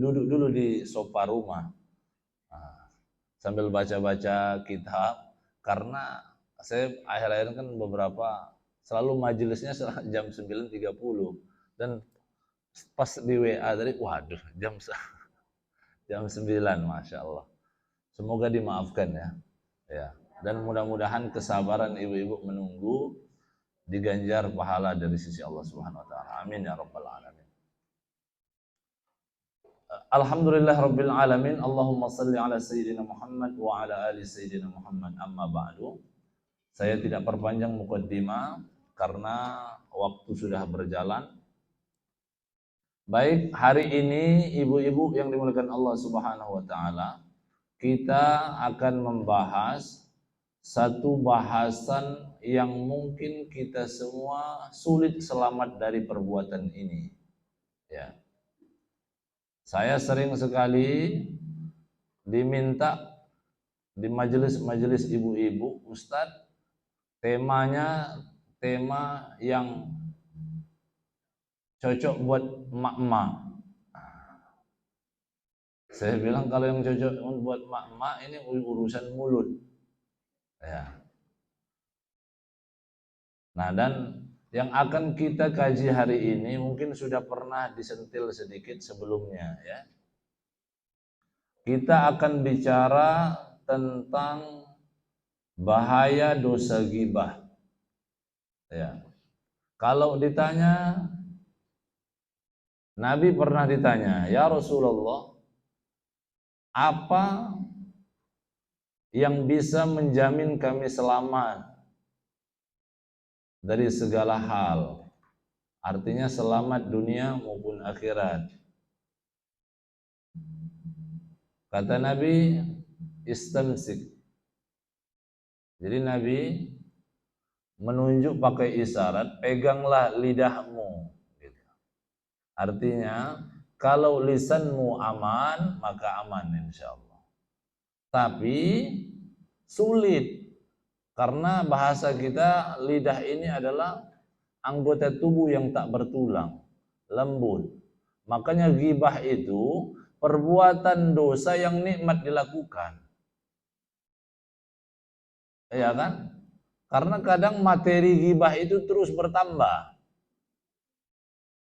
duduk dulu di sofa rumah. Nah, sambil baca-baca kitab, karena saya akhir-akhir kan beberapa selalu majelisnya jam 9.30, dan pas di WA tadi, waduh, jam 9, Masya Allah. Semoga dimaafkan ya. Ya. Dan mudah-mudahan kesabaran ibu-ibu menunggu diganjar pahala dari sisi Allah Subhanahu wa taala. Amin ya rabbal alamin. Alhamdulillah rabbil alamin. Allahumma salli ala sayyidina Muhammad wa ala ali sayyidina Muhammad. Amma ba'du. Saya tidak perpanjang mukaddimah karena waktu sudah berjalan. Baik, hari ini ibu-ibu yang dimuliakan Allah Subhanahu wa taala, kita akan membahas satu bahasan yang mungkin kita semua sulit selamat dari perbuatan ini. Ya. Saya sering sekali diminta di majelis-majelis ibu-ibu, Ustadz, temanya tema yang cocok buat emak-emak. Saya bilang kalau yang cocok buat emak-emak ini urusan mulut. Ya. Nah, dan yang akan kita kaji hari ini mungkin sudah pernah disentil sedikit sebelumnya ya. Kita akan bicara tentang bahaya dosa ghibah. Ya. Kalau ditanya, Nabi pernah ditanya, "Ya Rasulullah, apa yang bisa menjamin kami selamat dari segala hal?" Artinya selamat dunia maupun akhirat. Kata Nabi, istamsik. Jadi Nabi menunjuk pakai isyarat, peganglah lidahmu. Artinya, kalau lisanmu aman, maka aman insya Allah. Tapi sulit, karena bahasa kita lidah ini adalah anggota tubuh yang tak bertulang, lembut. Makanya ghibah itu perbuatan dosa yang nikmat dilakukan. Ya kan? Karena kadang materi ghibah itu terus bertambah.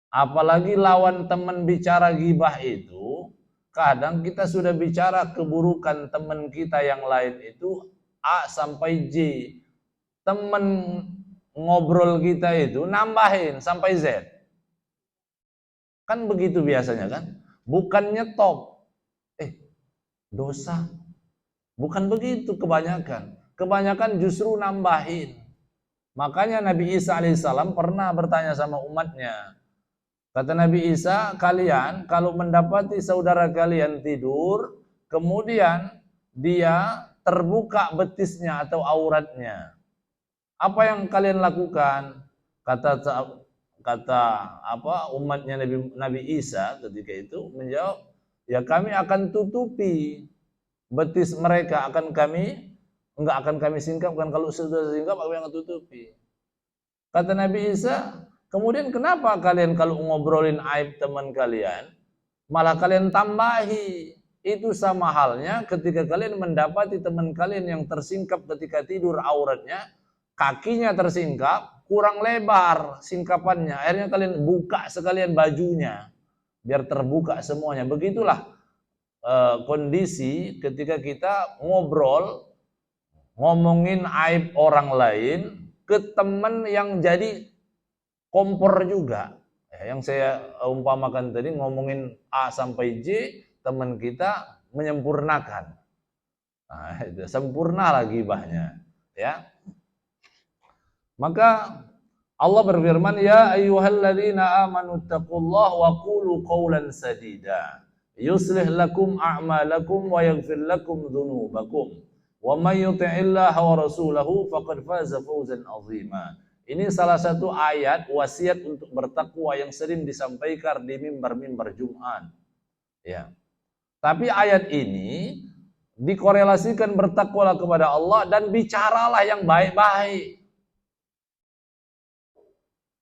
Apalagi lawan teman bicara ghibah itu, kadang kita sudah bicara keburukan teman kita yang lain itu A sampai J. Teman ngobrol kita itu nambahin sampai Z. Kan begitu biasanya kan? Bukannya top. Dosa. Bukan begitu kebanyakan. Kebanyakan justru nambahin. Makanya Nabi Isa alaihissalam pernah bertanya sama umatnya. Kata Nabi Isa, kalian kalau mendapati saudara kalian tidur, kemudian dia terbuka betisnya atau auratnya, apa yang kalian lakukan? Kata umatnya Nabi Isa ketika itu menjawab, ya kami akan tutupi betis mereka, enggak akan kami singkapkan. Kalau sudah singkap, kami akan tutupi. Kata Nabi Isa, kemudian kenapa kalian kalau ngobrolin aib teman kalian, malah kalian tambahi? Itu sama halnya ketika kalian mendapati teman kalian yang tersingkap ketika tidur auratnya, kakinya tersingkap, kurang lebar singkapannya, akhirnya kalian buka sekalian bajunya, biar terbuka semuanya. Begitulah kondisi ketika kita ngobrol, ngomongin aib orang lain, ke teman yang jadi kompor juga. Yang saya umpamakan tadi, ngomongin A sampai J, teman kita menyempurnakan. Nah, itu sempurna lagi ghibahnya, ya. Maka Allah berfirman, ya ayyuhalladzina amanu taqullaha wa qulu qawlan sadida yuslih lakum a'malakum wa yaghfir lakum dzunubakum. Wa may yuti'illaha wa rasulahu faqad faza fawzan 'azima. Ini salah satu ayat wasiat untuk bertakwa yang sering disampaikan di mimbar-mimbar Jumat. Ya. Tapi ayat ini dikorelasikan bertakwalah kepada Allah dan bicaralah yang baik-baik.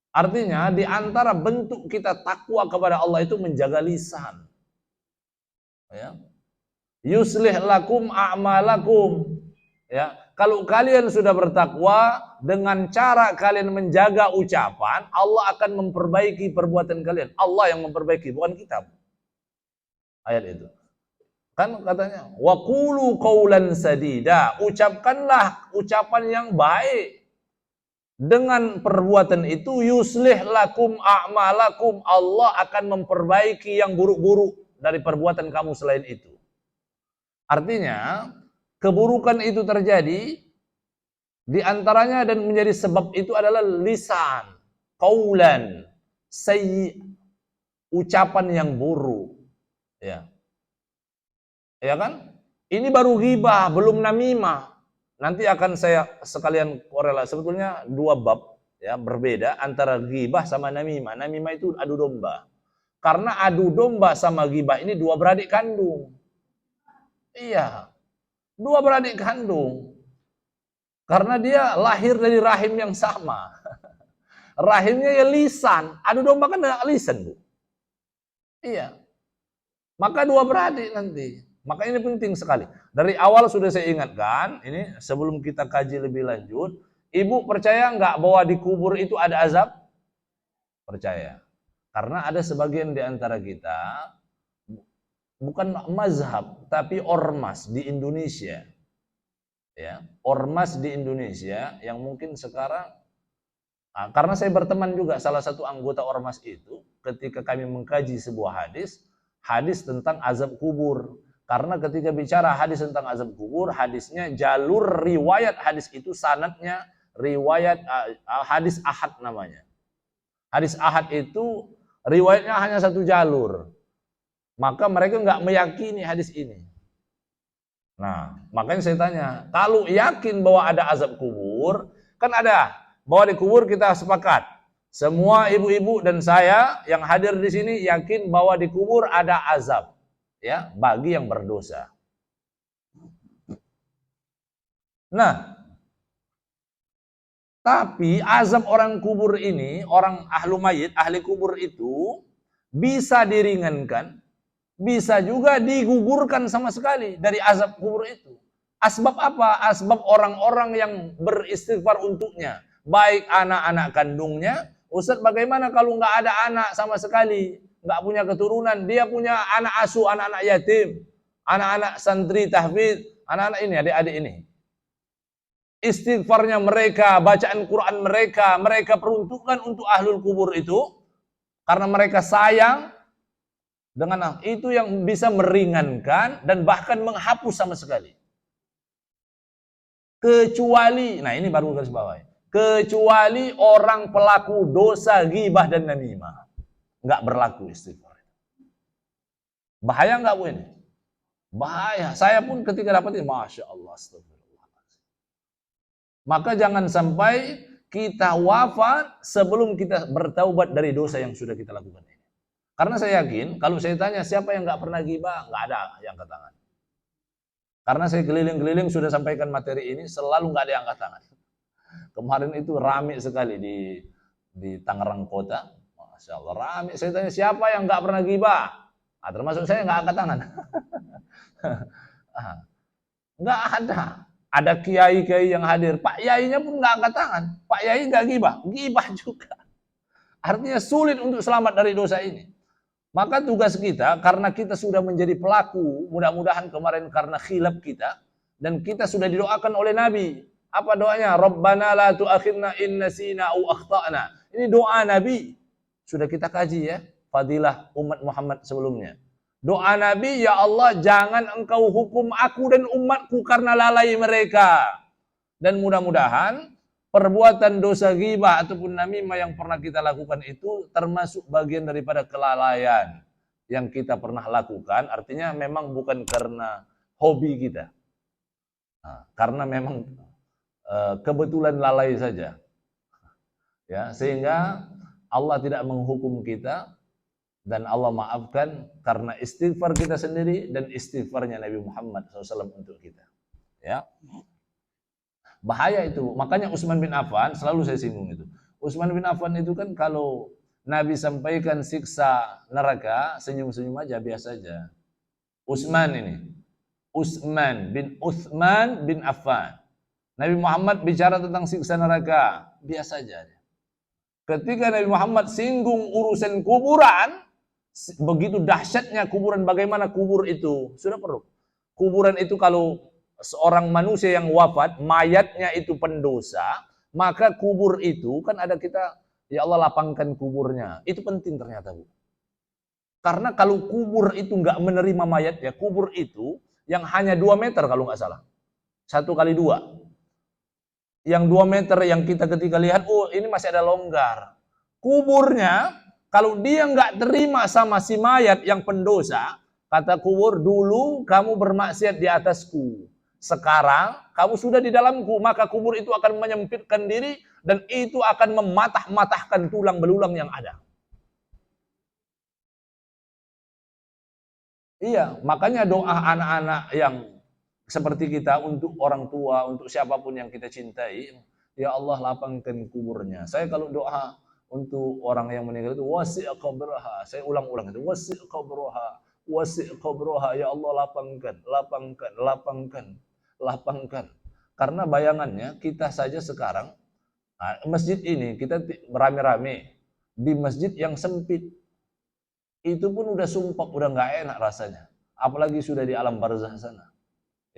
Artinya di antara bentuk kita takwa kepada Allah itu menjaga lisan. Ya. Yuslih lakum a'malakum. Ya, kalau kalian sudah bertakwa dengan cara kalian menjaga ucapan, Allah akan memperbaiki perbuatan kalian. Allah yang memperbaiki, bukan kita. Ayat itu. Kan katanya, wa qulu qawlan sadida, ucapkanlah ucapan yang baik. Dengan perbuatan itu yuslih lakum a'malakum, Allah akan memperbaiki yang buruk-buruk dari perbuatan kamu selain itu. Artinya, keburukan itu terjadi di antaranya dan menjadi sebab itu adalah lisan, qaulan, sayyi, ucapan yang buruk. Ya. Ya kan? Ini baru ghibah, belum namimah. Nanti akan saya sekalian korelasi. Sebetulnya dua bab ya berbeda antara ghibah sama namimah. Namimah itu adu domba. Karena adu domba sama ghibah ini dua beradik kandung. Iya. Dua beradik kandung. Karena dia lahir dari rahim yang sama. Rahimnya ya lisan. Adu domba kan lisan, Bu. Iya. Maka dua beradik nanti. Maka ini penting sekali. Dari awal sudah saya ingatkan, ini sebelum kita kaji lebih lanjut, Ibu percaya nggak bahwa di kubur itu ada azab? Percaya. Karena ada sebagian di antara kita, bukan mazhab, tapi ormas di Indonesia. Ya, ormas di Indonesia yang mungkin sekarang, karena saya berteman juga salah satu anggota ormas itu, ketika kami mengkaji sebuah hadis tentang azab kubur. Karena ketika bicara hadis tentang azab kubur, hadisnya jalur riwayat hadis itu sanadnya riwayat hadis ahad namanya. Hadis ahad itu riwayatnya hanya satu jalur. Maka mereka nggak meyakini hadis ini. Nah, makanya saya tanya, kalau yakin bahwa ada azab kubur, kan ada bahwa di kubur kita sepakat. Semua ibu-ibu dan saya yang hadir di sini yakin bahwa di kubur ada azab. Ya, bagi yang berdosa. Nah, tapi azab orang kubur ini, orang ahlu mayit, ahli kubur itu bisa diringankan, bisa juga digugurkan sama sekali dari azab kubur itu. Asbab apa? Asbab orang-orang yang beristighfar untuknya, baik anak-anak kandungnya. Ustaz, bagaimana kalau nggak ada anak sama sekali? Nggak punya keturunan, dia punya anak asuh, anak-anak yatim, anak-anak santri tahfidz, anak-anak ini, adik-adik ini. Istighfarnya mereka, bacaan Quran mereka peruntukkan untuk ahlul kubur itu, karena mereka sayang, dengan itu yang bisa meringankan dan bahkan menghapus sama sekali. Kecuali, nah ini baru garis bawah, kecuali orang pelaku dosa ghibah dan namimah. Nggak berlaku istighfar. Bahaya nggak Bu ini? Bahaya. Saya pun ketika dapat ini, Masya Allah, astagfirullah. Maka jangan sampai kita wafat sebelum kita bertaubat dari dosa yang sudah kita lakukan ini. Karena saya yakin, kalau saya tanya siapa yang nggak pernah ghibah, nggak ada yang angkat tangan. Karena saya keliling-keliling sudah sampaikan materi ini, selalu nggak ada yang angkat tangan. Kemarin itu ramai sekali di Tangerang Kota. Masya Allah, rame. Saya tanya siapa yang nggak pernah ghibah? Nah, termasuk saya nggak angkat tangan. Nggak ada. Ada kiai-kiai yang hadir. Pak Yainya pun nggak angkat tangan. Pak Yai nggak ghibah. Ghibah juga. Artinya sulit untuk selamat dari dosa ini. Maka tugas kita, karena kita sudah menjadi pelaku, mudah-mudahan kemarin karena khilaf kita, dan kita sudah didoakan oleh Nabi. Apa doanya? Rabbana la tu'akhirna in nasina au akhtana. Ini doa Nabi. Sudah kita kaji ya, fadilah umat Muhammad sebelumnya. Doa Nabi, ya Allah jangan engkau hukum aku dan umatku karena lalai mereka. Dan mudah-mudahan perbuatan dosa ghibah ataupun namimah yang pernah kita lakukan itu termasuk bagian daripada kelalaian yang kita pernah lakukan. Artinya memang bukan karena hobi kita. Nah, karena memang kebetulan lalai saja. Ya, sehingga Allah tidak menghukum kita dan Allah maafkan karena istighfar kita sendiri dan istighfarnya Nabi Muhammad SAW untuk kita. Ya, bahaya itu. Makanya Utsman bin Affan, selalu saya singgung itu. Utsman bin Affan itu kan kalau Nabi sampaikan siksa neraka, senyum-senyum aja, biasa aja. Utsman ini. Utsman bin Affan. Nabi Muhammad bicara tentang siksa neraka, biasa saja. Ketika Nabi Muhammad singgung urusan kuburan, begitu dahsyatnya kuburan, bagaimana kubur itu, sudah perlu. Kuburan itu kalau seorang manusia yang wafat, mayatnya itu pendosa, maka kubur itu kan ada kita, ya Allah lapangkan kuburnya. Itu penting ternyata, Bu. Karena kalau kubur itu nggak menerima mayatnya, kubur itu yang hanya 2 meter kalau nggak salah. 1 kali 2. Yang 2 meter yang kita ketika lihat, oh ini masih ada longgar. Kuburnya, kalau dia nggak terima sama si mayat yang pendosa, kata kubur, dulu kamu bermaksiat di atasku. Sekarang kamu sudah di dalamku, maka kubur itu akan menyempitkan diri dan itu akan mematah-matahkan tulang belulang yang ada. Iya, makanya doa anak-anak yang seperti kita untuk orang tua, untuk siapapun yang kita cintai, ya Allah lapangkan kuburnya. Saya kalau doa untuk orang yang meninggal itu wasi' qabraha. Saya ulang-ulang itu wasi' qabraha, wasi' qabraha, ya Allah lapangkan, lapangkan, lapangkan, lapangkan. Karena bayangannya kita saja sekarang masjid ini kita beramai-ramai di masjid yang sempit. Itu pun udah sumpah, udah nggak enak rasanya. Apalagi sudah di alam barzah sana.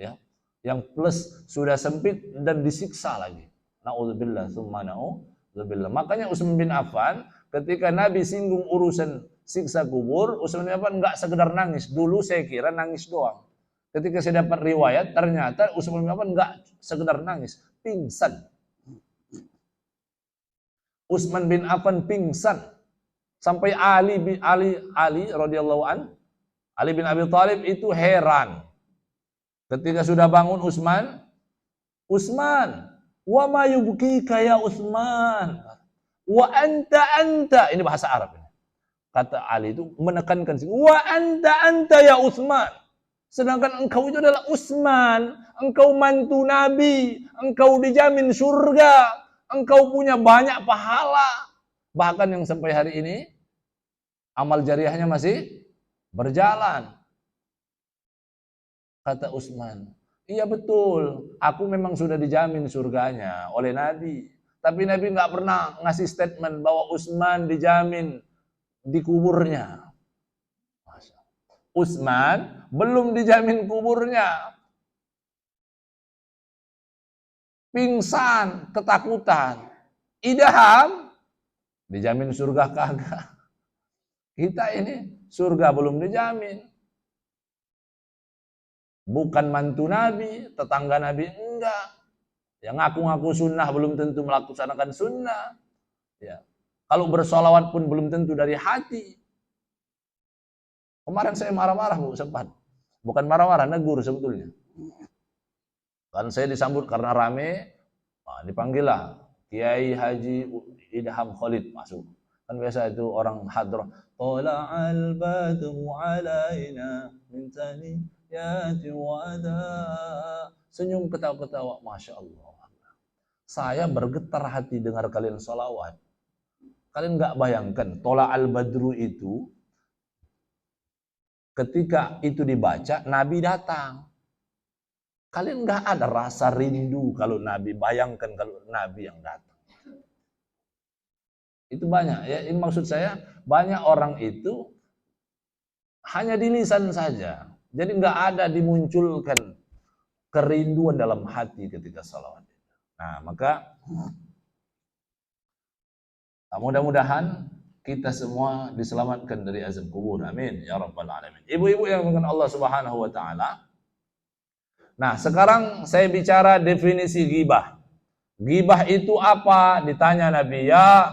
Ya, yang plus sudah sempit dan disiksa lagi. Nauzubillah, tsumma nauzubillah. Makanya Utsman bin Affan ketika Nabi singgung urusan siksa kubur, Utsman bin Affan enggak sekedar nangis. Dulu saya kira nangis doang. Ketika saya dapat riwayat, ternyata Utsman bin Affan enggak sekedar nangis, pingsan. Utsman bin Affan pingsan. Sampai Ali radhiyallahu an, Ali bin Abi Thalib itu heran. Ketika sudah bangun Utsman, wa ma yubkika ya Utsman? Wa anta, ini bahasa Arab. Kata Ali itu menekankan, wa anta ya Utsman. Sedangkan engkau itu adalah Utsman, engkau mantu Nabi, engkau dijamin surga, engkau punya banyak pahala. Bahkan yang sampai hari ini amal jariahnya masih berjalan. Kata Utsman, iya betul, aku memang sudah dijamin surganya oleh Nabi. Tapi Nabi nggak pernah ngasih statement bahwa Utsman dijamin di kuburnya. Utsman belum dijamin kuburnya. Pingsan, ketakutan. Idaham, dijamin surga kagak. Kita ini surga belum dijamin. Bukan mantu Nabi, tetangga Nabi enggak. Yang ngaku-ngaku sunnah belum tentu melaksanakan sunnah. Ya. Kalau bersolawat pun belum tentu dari hati. Kemarin saya marah-marah, Bu, sempat. Bukan marah-marah, negur sebetulnya. Kan saya disambut karena rame, dipanggil lah Kiai Haji Idham Khalid masuk. Kan biasa itu orang hadrah. Tala'al badru alaina min tani yati wada. Senyum ketawa-ketawa, Masya Allah. Saya bergetar hati dengar kalian sholawat. Kalian nggak bayangkan, Tola al-Badru itu, ketika itu dibaca, Nabi datang. Kalian nggak ada rasa rindu kalau Nabi, bayangkan kalau Nabi yang datang. Itu banyak, ya. Ini maksud saya, banyak orang itu hanya di lisan saja. Jadi nggak ada dimunculkan kerinduan dalam hati ketika salawat. Nah, maka mudah-mudahan kita semua diselamatkan dari azab kubur. Amin ya rabbal alamin. Ibu-ibu yang dimuliakan Allah Subhanahu wa taala. Nah, sekarang saya bicara definisi ghibah. Ghibah itu apa? Ditanya Nabi. Ya,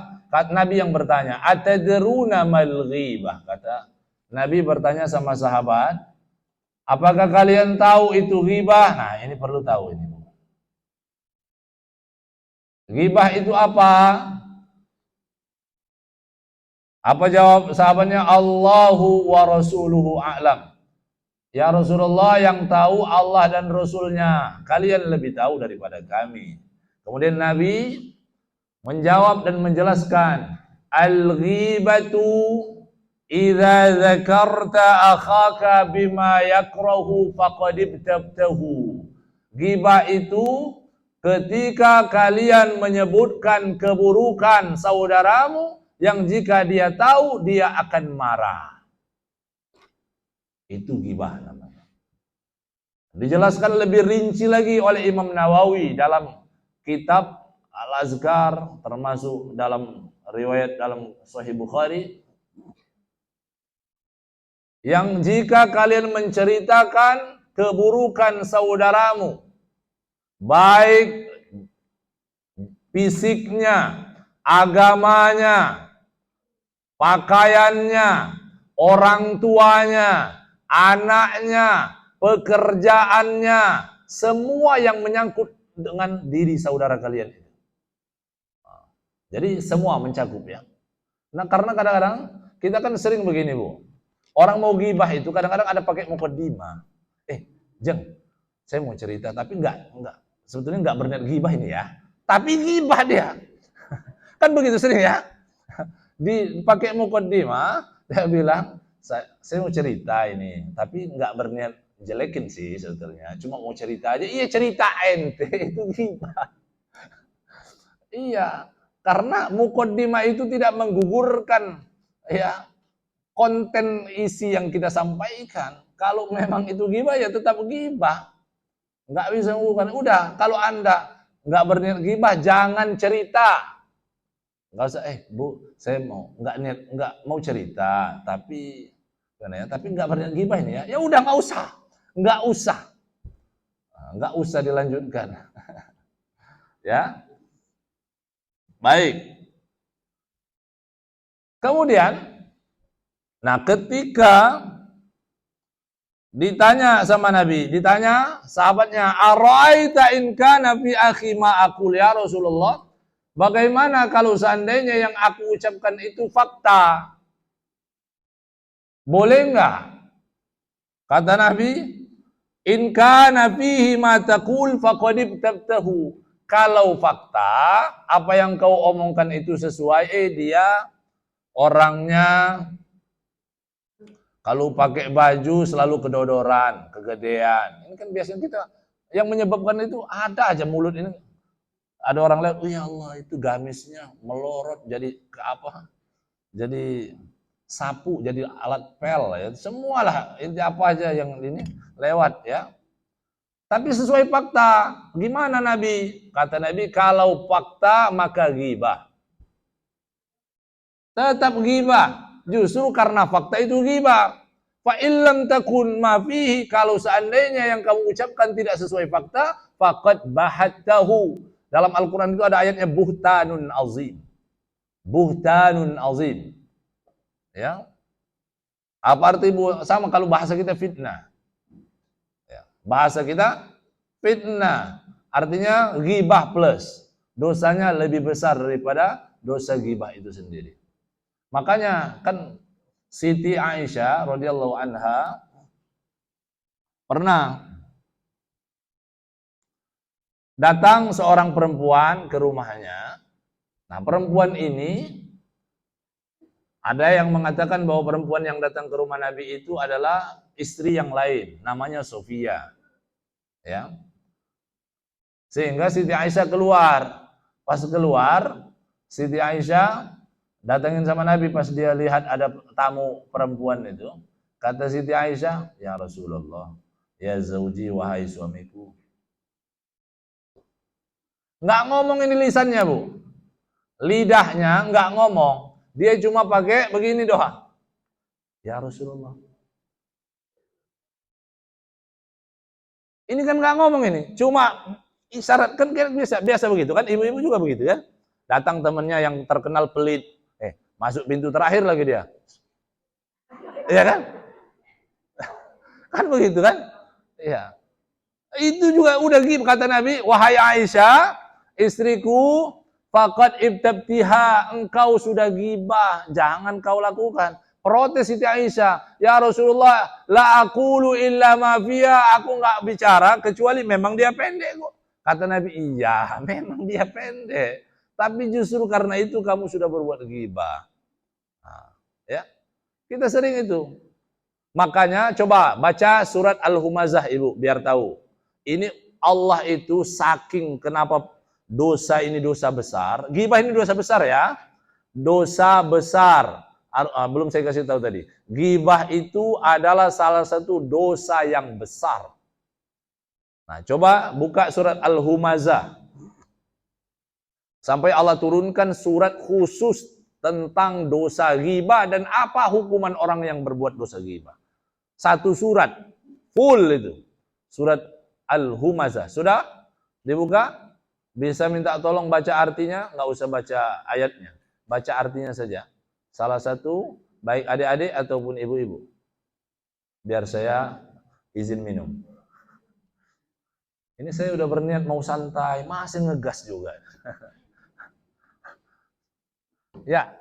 Nabi yang bertanya, "Atadruna mal ghibah?" Kata Nabi bertanya sama sahabat, "Apakah kalian tahu itu ghibah?" Nah, ini perlu tahu ini. Ghibah itu apa? Apa jawab sahabatnya? Allahu wa rasuluhu a'lam. Ya Rasulullah, yang tahu Allah dan Rasulnya. Kalian lebih tahu daripada kami. Kemudian Nabi menjawab dan menjelaskan, al-ghibatu idza dzakarta akhaka bima yakrahu faqad ibtabtahu. Ghibah itu ketika kalian menyebutkan keburukan saudaramu yang jika dia tahu dia akan marah. Itu ghibah namanya. Dijelaskan lebih rinci lagi oleh Imam Nawawi dalam kitab Al-Azkar, termasuk dalam riwayat dalam Sahih Bukhari, yang jika kalian menceritakan keburukan saudaramu, baik fisiknya, agamanya, pakaiannya, orang tuanya, anaknya, pekerjaannya, semua yang menyangkut dengan diri saudara kalian itu. Jadi semua mencakup ya. Nah, karena kadang-kadang kita kan sering begini, Bu. Orang mau ghibah itu kadang-kadang ada pakai mukaddimah. Jeng, saya mau cerita tapi enggak sebetulnya enggak berniat ghibah ini ya. Tapi ghibah dia. Kan begitu sering ya. Dipakai mukaddimah, dia bilang, saya mau cerita ini, tapi enggak berniat jelekin sih sebetulnya. Cuma mau cerita aja. Iya, cerita ente itu ghibah. Iya, karena mukaddimah itu tidak menggugurkan ya konten isi yang kita sampaikan. Kalau memang itu ghibah ya tetap ghibah. Enggak bisa menggugurkan. Udah, kalau Anda enggak berniat ghibah jangan cerita. Enggak usah, Bu, saya enggak mau cerita, tapi enggak berniat ghibah ini ya. Ya udah enggak usah. Enggak usah dilanjutkan. Ya. Baik. Kemudian, nah ketika ditanya sama Nabi, ditanya sahabatnya, "Ara'aita in kana fi akhi ma aqul ya Rasulullah?" Bagaimana kalau seandainya yang aku ucapkan itu fakta? Boleh enggak? Kata Nabi, "In kana fihi ma taqul faqad ibtabtahu." Kalau fakta, apa yang kau omongkan itu sesuai, dia orangnya kalau pakai baju selalu kedodoran, kegedean. Ini kan biasanya kita yang menyebabkan itu ada aja mulut ini. Ada orang lihat, "Oh ya Allah, itu gamisnya melorot jadi ke apa? Jadi sapu, jadi alat pel ya. Semualah ini apa aja yang ini lewat ya." Tapi sesuai fakta. Gimana Nabi? Kata Nabi, kalau fakta maka ghibah. Tetap ghibah. Justru karena fakta itu ghibah. Fa illam takun ma fihi, kalau seandainya yang kamu ucapkan tidak sesuai fakta, faqad bahattahu. Dalam Al-Qur'an itu ada ayatnya buhtanun azim. Buhtanun azim. Ya. Apa arti sama kalau bahasa kita fitnah. Ya. Bahasa kita fitnah. Artinya ghibah plus. Dosanya lebih besar daripada dosa ghibah itu sendiri. Makanya kan Siti Aisyah radhiyallahu anha pernah datang seorang perempuan ke rumahnya. Nah, perempuan ini ada yang mengatakan bahwa perempuan yang datang ke rumah Nabi itu adalah istri yang lain, namanya Sofia. Ya. Sehingga Siti Aisyah keluar. Pas keluar, Siti Aisyah datangin sama Nabi pas dia lihat ada tamu perempuan itu. Kata Siti Aisyah, "Ya Rasulullah, ya zauji, wahai suamiku." Nggak ngomong ini lisannya, Bu. Lidahnya nggak ngomong. Dia cuma pakai begini doang. "Ya Rasulullah." Ini kan nggak ngomong ini. Cuma isyarat, kan biasa begitu kan. Ibu-ibu juga begitu kan. Datang temennya yang terkenal pelit. Masuk pintu terakhir lagi dia. Iya kan? Kan begitu kan? Iya. Itu juga udah gitu kata Nabi, "Wahai Aisyah, istriku, faqad ibtabtiha, engkau sudah ghibah, jangan kau lakukan." Protes Siti Aisyah, "Ya Rasulullah, la aqulu illa ma fiha," aku enggak bicara kecuali memang dia pendek kok. Kata Nabi, "Iya, memang dia pendek. Tapi justru karena itu kamu sudah berbuat ghibah." Nah, ya. Kita sering itu. Makanya coba baca surat Al-Humazah Ibu, biar tahu. Ini Allah itu saking kenapa dosa ini dosa besar. Ghibah ini dosa besar ya. Dosa besar. Belum saya kasih tahu tadi. Ghibah itu adalah salah satu dosa yang besar. Nah, coba buka surat Al-Humazah. Sampai Allah turunkan surat khusus tentang dosa ghibah dan apa hukuman orang yang berbuat dosa ghibah. Satu surat full itu. Surat Al-Humazah. Sudah dibuka? Bisa minta tolong baca artinya, nggak usah baca ayatnya. Baca artinya saja. Salah satu baik adik-adik ataupun ibu-ibu. Biar saya izin minum. Ini saya udah berniat mau santai, masih ngegas juga. Ya,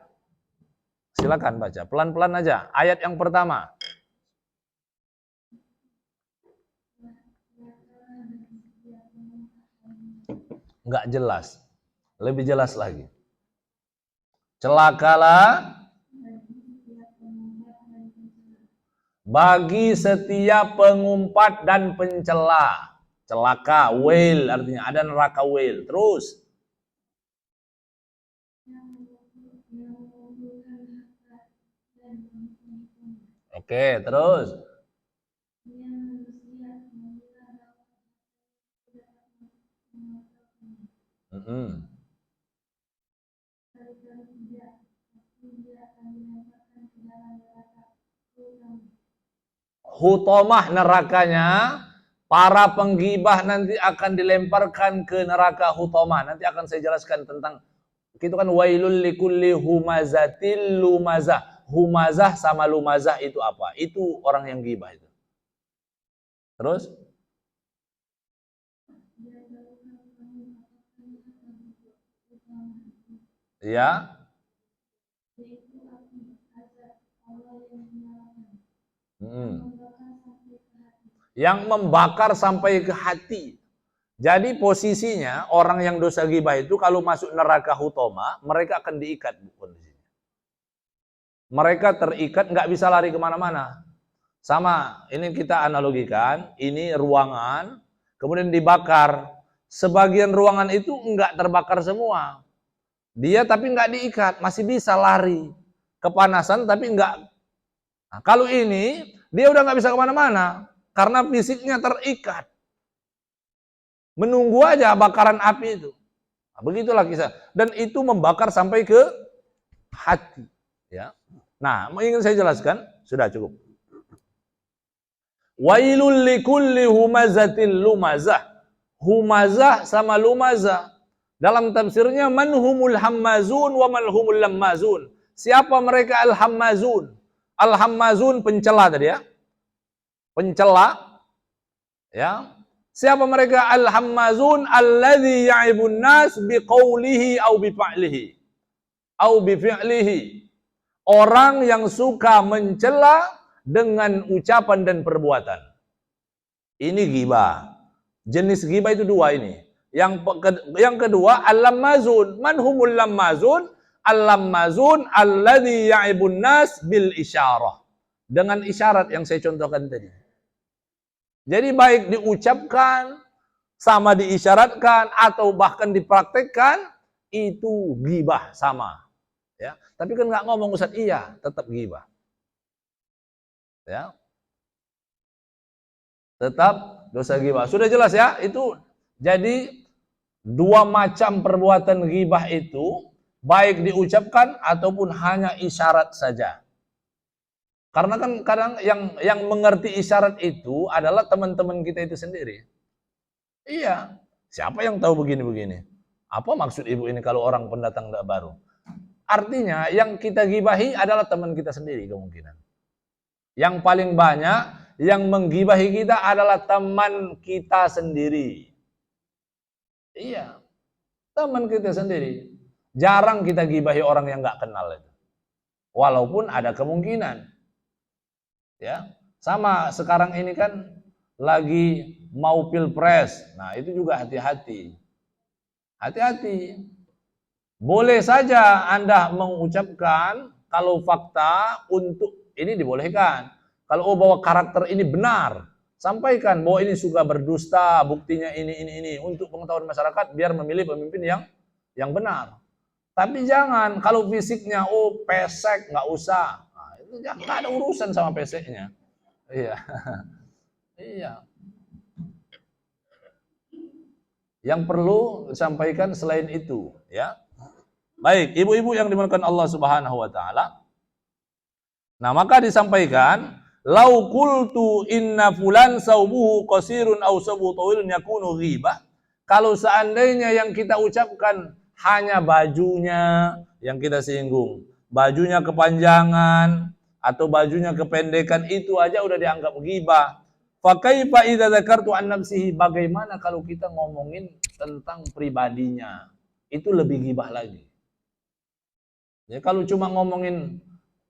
silakan baca. Pelan-pelan aja. Ayat yang pertama. Enggak jelas. Lebih jelas lagi. Celakalah bagi setiap pengumpat dan pencela. Celaka, wail artinya ada neraka wail. Terus. Oke, terus. Hutomah nerakanya, para penggibah nanti akan dilemparkan ke neraka hutomah. Nanti akan saya jelaskan tentang itu kan wailul likulli humazatil lumazah. Humazah sama lumazah itu apa? Itu orang yang gibah itu. Terus? Ya. Yang membakar sampai ke hati. Jadi posisinya orang yang dosa ghibah itu kalau masuk neraka hutoma, mereka akan diikat. Mereka terikat, nggak bisa lari kemana-mana. Sama, ini kita analogikan, ini ruangan, kemudian dibakar. Sebagian ruangan itu nggak terbakar semua. Dia tapi nggak diikat, masih bisa lari. Kepanasan tapi nggak. Nah, kalau ini, dia udah nggak bisa kemana-mana. Karena fisiknya terikat. Menunggu aja bakaran api itu. Nah, begitulah kisah. Dan itu membakar sampai ke hati. Ya. Nah, ingin saya jelaskan, sudah cukup. Wailul likulli humazatil lumazah. Humazah sama lumazah. Dalam tafsirnya manhumul hammazun wa manhumul lammazun. Siapa mereka al-hammazun? Al-hammazun pencela tadi ya. Pencela. Ya. Siapa mereka al-hammazun alladzi ya'ibun nas biqaulihi au bifa'lihi. Au bifi'lihi. Orang yang suka mencela dengan ucapan dan perbuatan. Ini ghibah. Jenis ghibah itu dua ini. Yang kedua al-lammazun. Man humul lammazun? Al-lammazun alladzi ya'ibun nas bil isyarah. Dengan isyarat yang saya contohkan tadi. Jadi baik diucapkan sama diisyaratkan atau bahkan dipraktekkan itu ghibah sama. Ya, tapi kan nggak ngomong Ustaz, iya, tetap ghibah. Ya. Tetap dosa ghibah. Sudah jelas ya? Itu jadi dua macam perbuatan ghibah itu baik diucapkan ataupun hanya isyarat saja. Karena kan kadang yang mengerti isyarat itu adalah teman-teman kita itu sendiri. Iya. Siapa yang tahu begini-begini? Apa maksud ibu ini kalau orang pendatang baru? Artinya yang kita gibahi adalah teman kita sendiri kemungkinan. Yang paling banyak yang menggibahi kita adalah teman kita sendiri. Iya. Teman kita sendiri. Jarang kita gibahi orang yang nggak kenal itu. Walaupun ada kemungkinan. Ya, sama sekarang ini kan lagi mau pilpres. Nah, itu juga hati-hati. Hati-hati. Boleh saja Anda mengucapkan kalau fakta untuk ini dibolehkan. Kalau bahwa karakter ini benar, sampaikan bahwa ini suka berdusta, buktinya ini untuk pengetahuan masyarakat biar memilih pemimpin yang benar. Tapi jangan kalau fisiknya pesek nggak usah. Nah, itu nggak ada urusan sama peseknya. Iya. Iya. Yang perlu disampaikan selain itu, ya. Baik, ibu-ibu yang dimuliakan Allah Subhanahu wa taala. Nah, maka disampaikan, lau qultu inna fulan saubuhu qasirun aw saubuhu tawilun yakunu ghibah. Kalau seandainya yang kita ucapkan hanya bajunya yang kita singgung, bajunya kepanjangan atau bajunya kependekan, itu aja udah dianggap ghibah. Fa kaifa idza dzakartu an nafsihi, bagaimana kalau kita ngomongin tentang pribadinya? Itu lebih ghibah lagi. Ya, kalau cuma ngomongin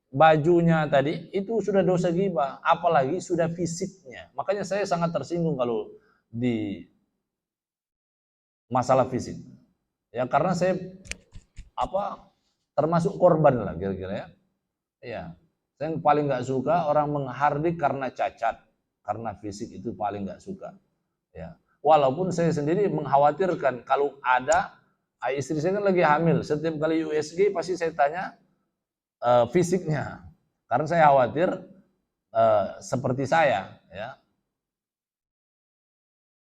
bajunya tadi, itu sudah dosa ghibah, apalagi sudah fisiknya. Makanya saya sangat tersinggung kalau di masalah fisik. Ya, karena saya termasuk korban lah kira-kira ya. Iya. Saya paling nggak suka orang menghardik karena cacat, karena fisik itu paling nggak suka. Ya. Walaupun saya sendiri mengkhawatirkan kalau ada istri saya kan lagi hamil, setiap kali USG pasti saya tanya fisiknya, karena saya khawatir seperti saya, ya.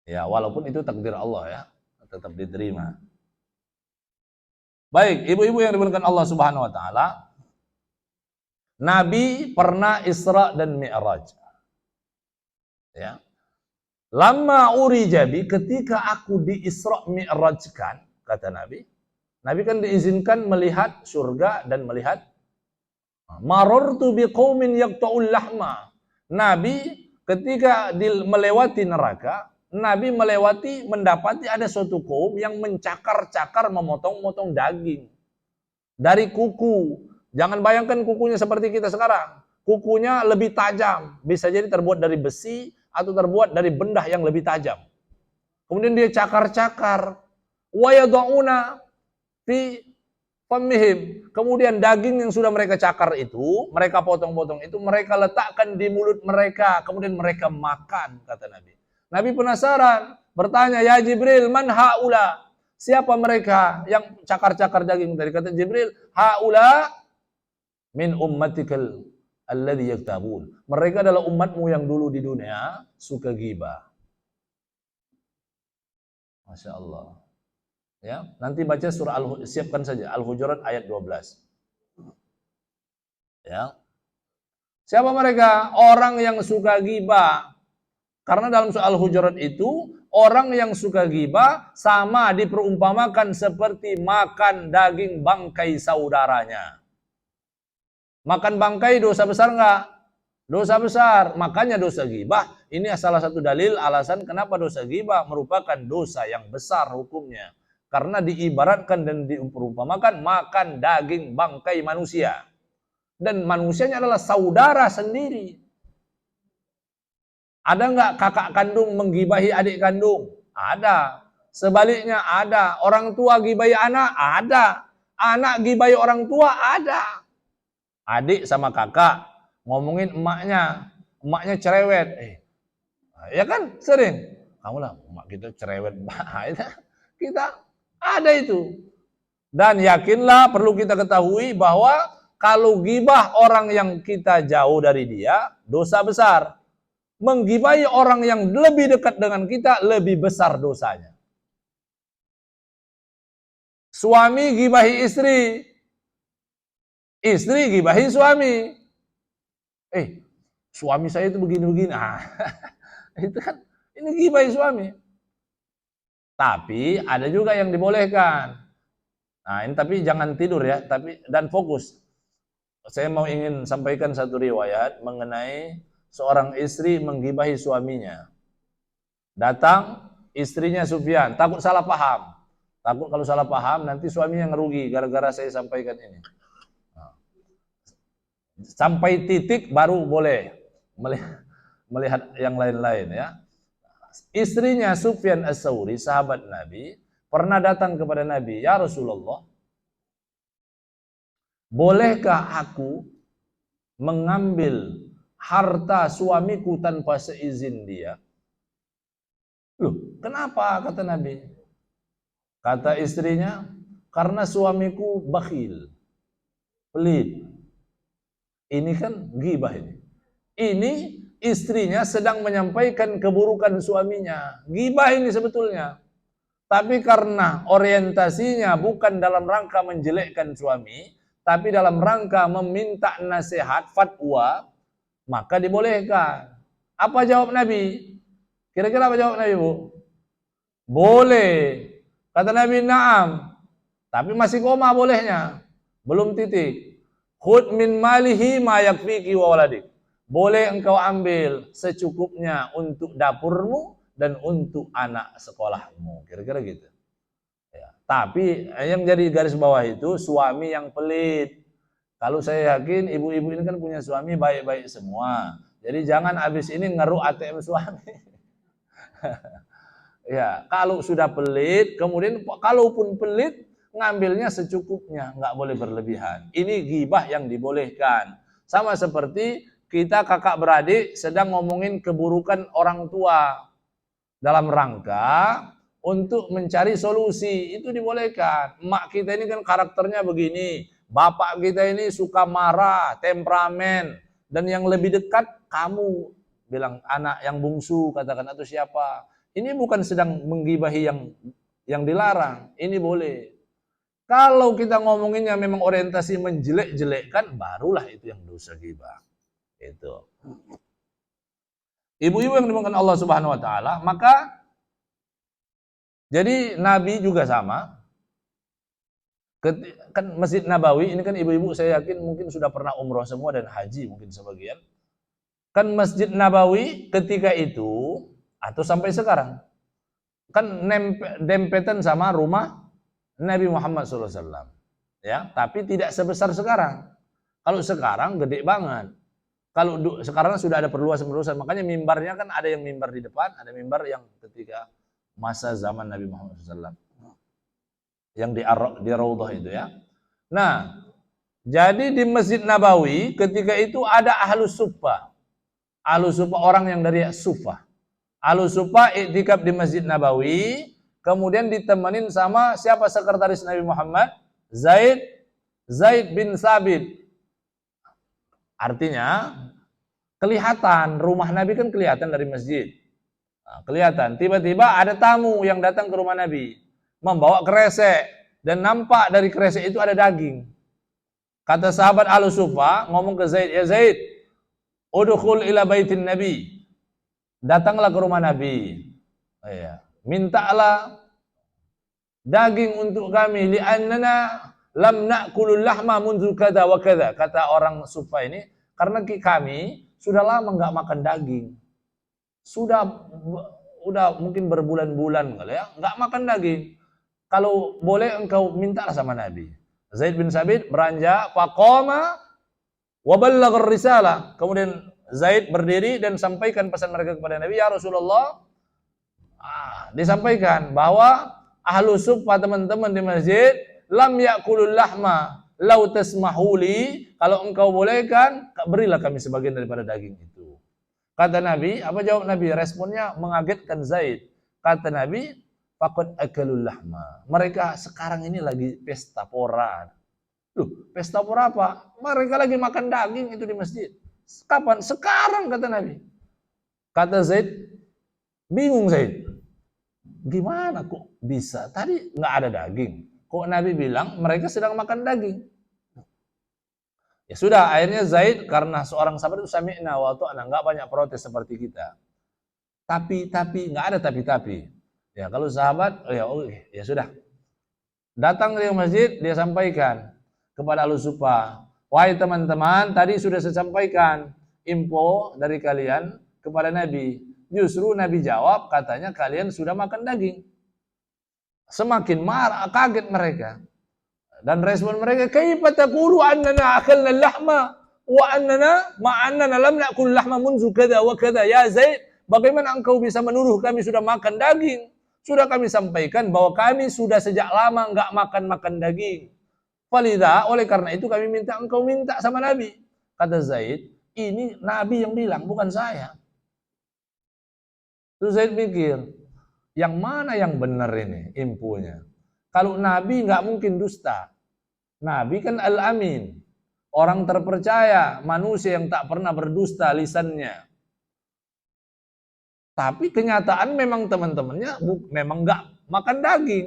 Ya, walaupun itu takdir Allah ya, tetap diterima. Baik, ibu-ibu yang dimuliakan Allah Subhanahu wa taala, Nabi pernah Isra dan Mi'raj. Ya. Lama urijabi, ketika aku di Isra Mi'rajkan, kata Nabi. Nabi kan diizinkan melihat surga dan melihat marartu biqaumin yaqta'ul lahma. Nabi ketika melewati neraka, Nabi mendapati ada suatu kaum yang mencakar-cakar, memotong-motong daging dari kuku. Jangan bayangkan kukunya seperti kita sekarang. Kukunya lebih tajam, bisa jadi terbuat dari besi atau terbuat dari benda yang lebih tajam. Kemudian dia cakar-cakar, wa yad'una fi famihim. Kemudian daging yang sudah mereka cakar itu, mereka potong-potong itu, mereka letakkan di mulut mereka, kemudian mereka makan, kata Nabi. Nabi penasaran, bertanya, ya Jibril, man haula? Siapa mereka yang cakar-cakar daging tadi? Kata Jibril, haula min ummatikal alladhi yaktabun. Mereka adalah umatmu yang dulu di dunia suka ghibah. Masya Allah. Ya, nanti baca surah siapkan saja Al-Hujurat ayat 12. Ya. Siapa mereka? Orang yang suka ghibah. Karena dalam surah Al-Hujurat itu orang yang suka ghibah sama diperumpamakan seperti makan daging bangkai saudaranya. Makan bangkai dosa besar enggak? Dosa besar, makanya dosa ghibah. Ini salah satu dalil alasan kenapa dosa ghibah merupakan dosa yang besar hukumnya. Karena diibaratkan dan diperumpamakan makan daging bangkai manusia. Dan manusianya adalah saudara sendiri. Ada enggak kakak kandung menggibahi adik kandung? Ada. Sebaliknya ada. Orang tua gibahi anak? Ada. Anak gibahi orang tua? Ada. Adik sama kakak ngomongin emaknya cerewet. Ya kan sering. Kamu lah emak kita cerewet. Kita ada itu. Dan yakinlah perlu kita ketahui bahwa kalau gibah orang yang kita jauh dari dia, dosa besar. Menggibahi orang yang lebih dekat dengan kita, lebih besar dosanya. Suami gibahi istri. Istri gibahi suami. Suami saya itu begini-begini. Itu kan, ini gibahi suami. Tapi ada juga yang dibolehkan. Nah, ini tapi jangan tidur ya, dan fokus. Saya ingin sampaikan satu riwayat mengenai seorang istri menggibahi suaminya. Datang istrinya Sufyan, takut salah paham. Takut kalau salah paham nanti suaminya ngerugi gara-gara saya sampaikan ini. Sampai titik baru boleh melihat yang lain-lain ya. Istrinya Sufyan As-Sauri, sahabat Nabi, pernah datang kepada Nabi, ya Rasulullah, bolehkah aku mengambil harta suamiku tanpa seizin dia. Loh, kenapa kata Nabi? Kata istrinya, karena suamiku bakhil, pelit. Ini kan ghibah ini. Ini istrinya sedang menyampaikan keburukan suaminya. Ghibah ini sebetulnya. Tapi karena orientasinya bukan dalam rangka menjelekkan suami, tapi dalam rangka meminta nasihat, fatwa, maka dibolehkan. Apa jawab Nabi? Kira-kira apa jawab Nabi, Bu? Boleh. Kata Nabi, na'am. Tapi masih koma bolehnya. Belum titik. Khud min malihi ma yakfiki wa waladik. Boleh engkau ambil secukupnya untuk dapurmu dan untuk anak sekolahmu. Kira-kira gitu. Ya. Tapi yang jadi garis bawah itu suami yang pelit. Kalau saya yakin ibu-ibu ini kan punya suami baik-baik semua. Jadi jangan habis ini ngeruk ATM suami. Ya, kalau sudah pelit, kemudian kalaupun pelit, ngambilnya secukupnya, nggak boleh berlebihan. Ini ghibah yang dibolehkan. Sama seperti kita kakak beradik sedang ngomongin keburukan orang tua dalam rangka untuk mencari solusi, itu dibolehkan. Emak kita ini kan karakternya begini, bapak kita ini suka marah, temperamen, dan yang lebih dekat kamu, bilang anak yang bungsu katakan atau siapa. Ini bukan sedang menggibahi yang dilarang, ini boleh. Kalau kita ngomonginnya memang orientasi menjelek-jelekkan, barulah itu yang dosa ghibah. Itu. Ibu-ibu yang dimakan Allah Subhanahu wa taala, maka jadi Nabi juga sama. Kan Masjid Nabawi ini kan ibu-ibu saya yakin mungkin sudah pernah umroh semua dan haji mungkin sebagian. Kan Masjid Nabawi ketika itu atau sampai sekarang kan dempetan sama rumah Nabi Muhammad SAW, ya, tapi tidak sebesar sekarang. Kalau sekarang gede banget. Kalau sekarang sudah ada perluasan-perluasan, makanya mimbarnya kan ada yang mimbar di depan, ada mimbar yang ketika masa zaman Nabi Muhammad SAW, yang di Raudhah itu ya. Nah, jadi di Masjid Nabawi ketika itu ada Ahlus Suffah. Ahlus Suffah orang yang dari Suffah. Ahlus Suffah iktikaf di Masjid Nabawi, kemudian ditemenin sama siapa sekretaris Nabi Muhammad? Zaid bin Sabit. Artinya kelihatan rumah Nabi kan kelihatan dari masjid. Nah, kelihatan. Tiba-tiba ada tamu yang datang ke rumah Nabi membawa kresek dan nampak dari kresek itu ada daging. Kata sahabat Ahlus Suffah ngomong ke Zaid, "Ya Zaid, udkhul ila baitin Nabi." Datanglah ke rumah Nabi. Ya. Mintalah daging untuk kami li'annana lam na'kulul lahma mundu kada wa kada. Kata orang Sufa ini, karena kami sudah lama enggak makan daging. Sudah mungkin berbulan-bulan kali ya, enggak makan daging. Kalau boleh engkau mintalah sama Nabi. Zaid bin Sabit beranjak, faqama wa ballagha risalah. Kemudian Zaid berdiri dan sampaikan pesan mereka kepada Nabi, ya Rasulullah. Disampaikan bahwa ahlu suffah teman-teman di masjid lam yakulul lahma lau tasmahuli, kalau engkau bolehkan berilah kami sebagian daripada daging itu. Kata Nabi, apa jawab Nabi? Responnya mengagetkan Zaid. Kata Nabi, faqad akalul lahma. Mereka sekarang ini lagi pesta pora. Loh, pesta pora apa? Mereka lagi makan daging itu di masjid. Kapan? Sekarang, kata Nabi. Kata Zaid, bingung Zaid. Gimana kok bisa? Tadi nggak ada daging. Kok Nabi bilang mereka sedang makan daging? Ya sudah, akhirnya Zaid karena seorang sahabat itu sami'na wa ta'na, nggak banyak protes seperti kita. Tapi nggak ada tapi. Ya kalau sahabat, ya sudah. Datang ke masjid, dia sampaikan kepada Ahlus Suffah, wahai teman-teman, tadi sudah saya sampaikan info dari kalian kepada Nabi. Justru Nabi jawab, katanya kalian sudah makan daging. Semakin marah, kaget mereka. Dan respon mereka, kaifa taqulu annana akalna al-lahma wa annana lam na'kul lahma munzu kada wa kada. Ya Zaid, bagaimana engkau bisa menuduh kami sudah makan daging? Sudah kami sampaikan bahwa kami sudah sejak lama enggak makan daging. Falidha, oleh karena itu kami minta engkau minta sama Nabi. Kata Zaid, ini Nabi yang bilang, bukan saya. Terus Zaid mikir, yang mana yang benar ini infonya? Kalau Nabi nggak mungkin dusta. Nabi kan Al-Amin, orang terpercaya, manusia yang tak pernah berdusta lisannya. Tapi kenyataan memang teman-temannya memang nggak makan daging.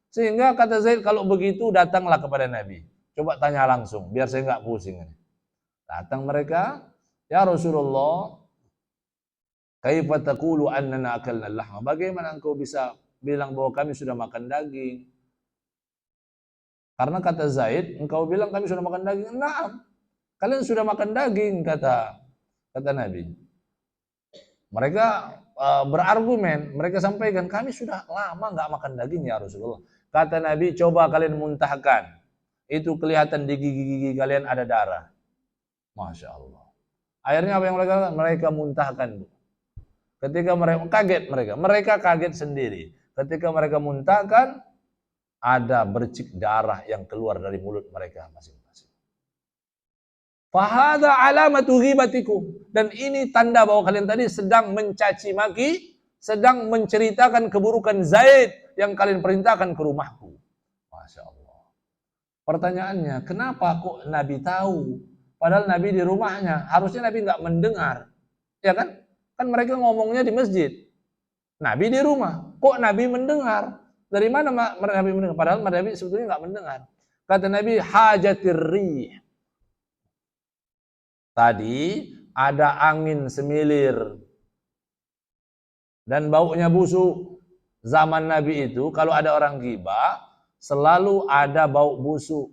Sehingga kata Zaid, kalau begitu datanglah kepada Nabi. Coba tanya langsung, biar saya nggak pusing. Datang mereka, ya Rasulullah, kaifa taqulu annana akalna lahma? Bagaimana engkau bisa bilang bahwa kami sudah makan daging? Karena kata Zaid, engkau bilang kami sudah makan daging. Naam, kalian sudah makan daging, kata Nabi. Mereka berargumen, mereka sampaikan, kami sudah lama nggak makan daging ya Rasulullah. Kata Nabi, coba kalian muntahkan. Itu kelihatan di gigi-gigi kalian ada darah. Masya Allah. Akhirnya apa yang mereka muntahkan. Ketika mereka kaget sendiri. Ketika mereka muntahkan, ada bercik darah yang keluar dari mulut mereka masing-masing. Fahada alamatu ghibatikum. Dan ini tanda bahwa kalian tadi sedang mencaci maki, sedang menceritakan keburukan Zaid yang kalian perintahkan ke rumahku. Masya Allah. Pertanyaannya, kenapa kok Nabi tahu? Padahal Nabi di rumahnya, harusnya Nabi nggak mendengar. Ya kan? Kan mereka ngomongnya di masjid. Nabi di rumah. Kok Nabi mendengar? Dari mana Nabi mendengar? Padahal Nabi sebetulnya nggak mendengar. Kata Nabi, hajatir rih. Tadi ada angin semilir dan baunya busuk. Zaman Nabi itu kalau ada orang ghibah selalu ada bau busuk.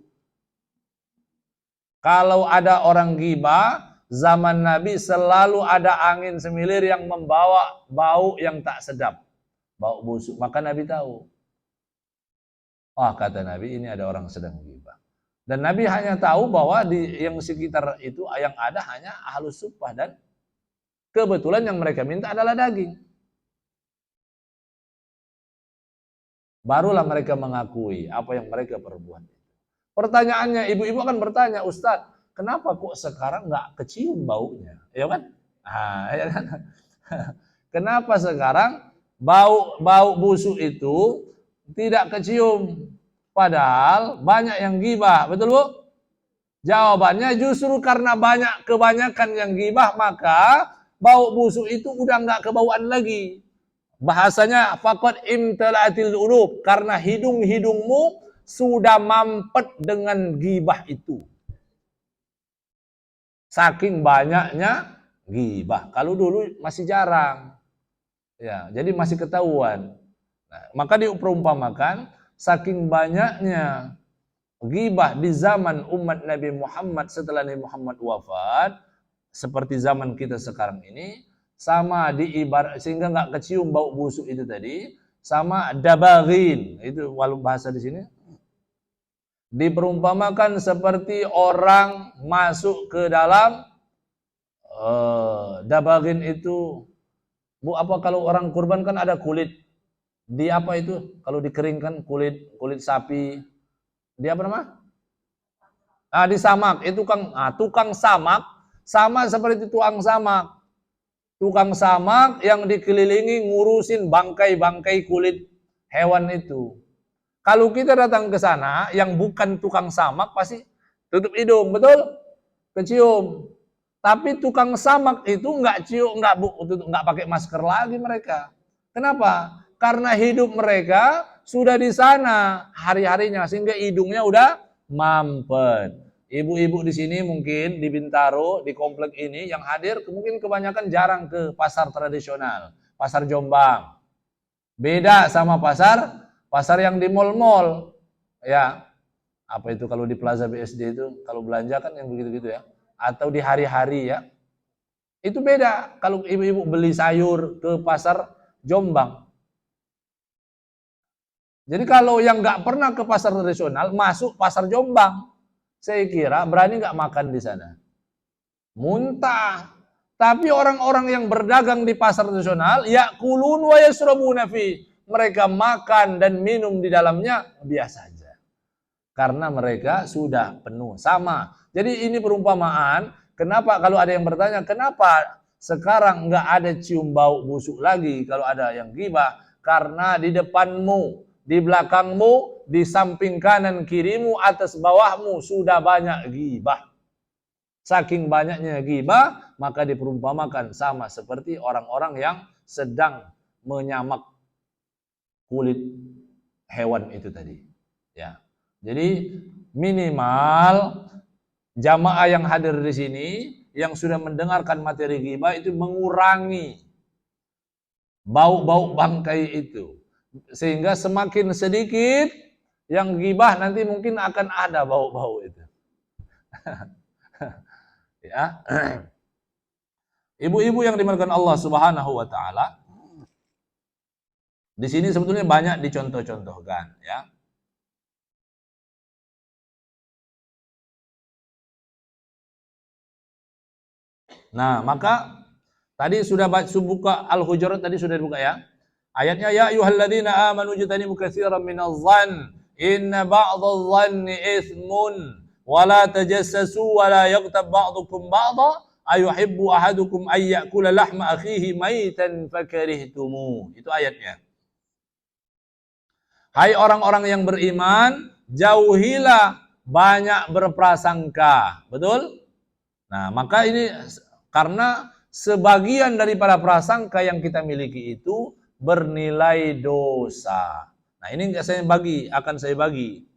Kalau ada orang ghibah zaman Nabi selalu ada angin semilir yang membawa bau yang tak sedap, bau busuk. Maka Nabi tahu. Wah, kata Nabi, ini ada orang sedang ghibah. Dan Nabi hanya tahu bahwa di yang sekitar itu yang ada hanya ahlus suffah dan kebetulan yang mereka minta adalah daging. Barulah mereka mengakui apa yang mereka perbuat. Pertanyaannya, ibu-ibu akan bertanya, Ustadz, kenapa kok sekarang nggak kecium baunya? Ya kan? Ya kan? Kenapa sekarang bau busuk itu tidak kecium? Padahal banyak yang ghibah, betul Bu? Jawabannya justru karena kebanyakan yang ghibah, maka bau busuk itu udah nggak kebauan lagi. Bahasanya faqad imtala'atil ulub, karena hidung-hidungmu sudah mampet dengan ghibah itu. Saking banyaknya ghibah. Kalau dulu masih jarang. Ya, jadi masih ketahuan. Nah, maka diumpamakan saking banyaknya ghibah di zaman umat Nabi Muhammad setelah Nabi Muhammad wafat, seperti zaman kita sekarang ini, sama diibarat sehingga nggak kecium bau busuk itu tadi, sama dabaghin, itu walau bahasa di sini, diperumpamakan seperti orang masuk ke dalam dabaghin itu, Bu, apa kalau orang kurban kan ada kulit di apa itu kalau dikeringkan kulit sapi, di apa nama? Di samak. Itu tukang samak sama seperti tukang samak. Tukang samak yang dikelilingi ngurusin bangkai-bangkai kulit hewan itu. Kalau kita datang ke sana yang bukan tukang samak pasti tutup hidung, betul? Kecium. Tapi tukang samak itu nggak pakai masker lagi mereka. Kenapa? Karena hidup mereka sudah di sana hari-harinya sehingga hidungnya udah mampet. Ibu-ibu di sini mungkin di Bintaro, di komplek ini yang hadir mungkin kebanyakan jarang ke pasar tradisional, pasar Jombang. Beda sama pasar yang di mall-mall. Ya. Apa itu kalau di Plaza BSD itu kalau belanja kan yang begitu-gitu ya. Atau di hari-hari ya. Itu beda kalau ibu-ibu beli sayur ke pasar Jombang. Jadi kalau yang nggak pernah ke pasar tradisional masuk pasar Jombang, saya kira berani nggak makan di sana, muntah. Tapi orang-orang yang berdagang di pasar tradisional, yakulun wa yashrabuna fi, mereka makan dan minum di dalamnya biasa saja, karena mereka sudah penuh. Sama. Jadi ini perumpamaan Kenapa kalau ada yang bertanya, kenapa sekarang nggak ada cium bau busuk lagi kalau ada yang ghibah? Karena di depanmu, di belakangmu, di samping kanan kirimu, atas bawahmu sudah banyak ghibah. Saking banyaknya ghibah, maka diperumpamakan sama seperti orang-orang yang sedang menyamak kulit hewan itu tadi. Ya. Jadi minimal jamaah yang hadir di sini yang sudah mendengarkan materi ghibah itu mengurangi bau-bau bangkai itu. Sehingga semakin sedikit yang ghibah, nanti mungkin akan ada bau-bau itu. Ya. Ibu-ibu yang dimuliakan Allah Subhanahu wa taala, di sini sebetulnya banyak dicontoh-contohkan, ya. Nah, maka tadi sudah buka Al-Hujurat, tadi sudah dibuka ya. Ayatnya, ya ayyuhalladzina amanu jtanibu katsiran minadh-dhann inna ba'dadh-dhanni itsmun wa la tajassasu wa la yaghtab ba'dukum ba'dha ayuhibbu ahadukum ay ya'kula lahma akhihi maitan fakarihtumu. Itu ayatnya. Hai orang-orang yang beriman, jauhilah banyak berprasangka. Betul? Nah, maka ini karena sebagian daripada prasangka yang kita miliki itu bernilai dosa. Nah, ini akan saya bagi.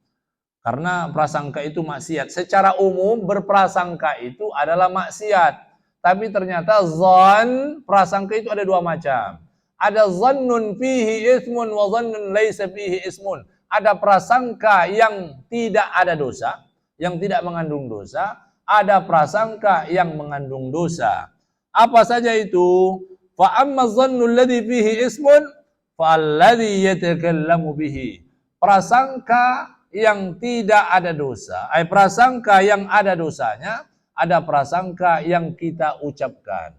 Karena prasangka itu maksiat. Secara umum berprasangka itu adalah maksiat. Tapi ternyata zon, prasangka itu ada dua macam. Ada zannun fihi ismun wa zannun laisa fihi ismun. Ada prasangka yang tidak ada dosa, yang tidak mengandung dosa. Ada prasangka yang mengandung dosa. Apa saja itu? Fa amma zannu alladhi fihi ismun fa alladhi yatakallamu bihi. Prasangka yang tidak ada dosa, prasangka yang ada dosanya, ada prasangka yang kita ucapkan.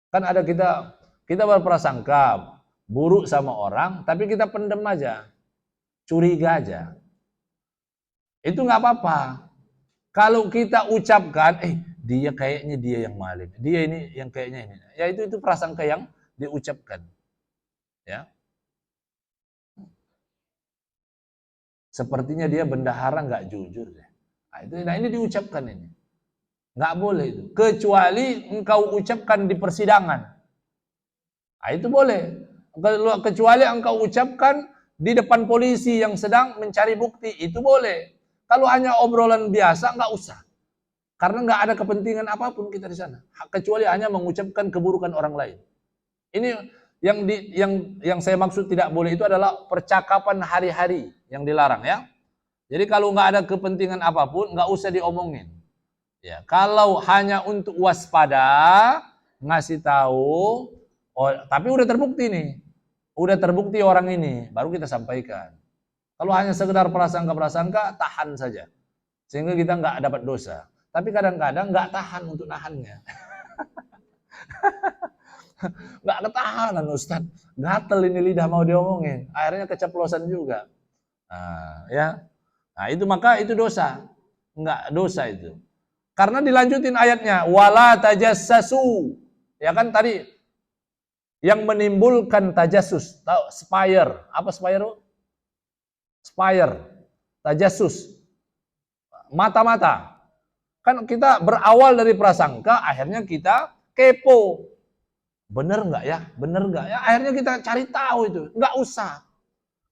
Kan ada kita berprasangka buruk sama orang, tapi kita pendem aja, curiga aja. Itu nggak apa-apa. Kalau kita ucapkan, dia kayaknya dia yang maling, dia ini yang kayaknya ini. Ya itu prasangka yang diucapkan. Ya. Sepertinya dia bendahara nggak jujur deh. Nah ini diucapkan ini. Nggak boleh itu. Kecuali engkau ucapkan di persidangan. Nah, itu boleh. Kecuali engkau ucapkan di depan polisi yang sedang mencari bukti. Itu boleh. Kalau hanya obrolan biasa, nggak usah. Karena nggak ada kepentingan apapun kita di sana. Kecuali hanya mengucapkan keburukan orang lain. Ini yang saya maksud tidak boleh itu adalah percakapan hari-hari yang dilarang ya. Jadi kalau nggak ada kepentingan apapun, nggak usah diomongin. Ya, kalau hanya untuk waspada, ngasih tahu, tapi udah terbukti nih, udah terbukti orang ini, baru kita sampaikan. Kalau hanya sekedar prasangka-prasangka, tahan saja, sehingga kita nggak dapat dosa. Tapi kadang-kadang nggak tahan untuk nahannya, nggak ketahanan Ustaz, gatel ini lidah mau diomongin, akhirnya keceplosan juga. Nah itu maka itu dosa, nggak dosa itu. Karena dilanjutin ayatnya, wala tajassasu. Ya kan tadi yang menimbulkan tajassus, tahu spire, apa spire? Spire, tajassus. Mata-mata. Kan kita berawal dari prasangka, akhirnya kita kepo. Bener nggak ya? Bener nggak ya? Akhirnya kita cari tahu itu. Nggak usah.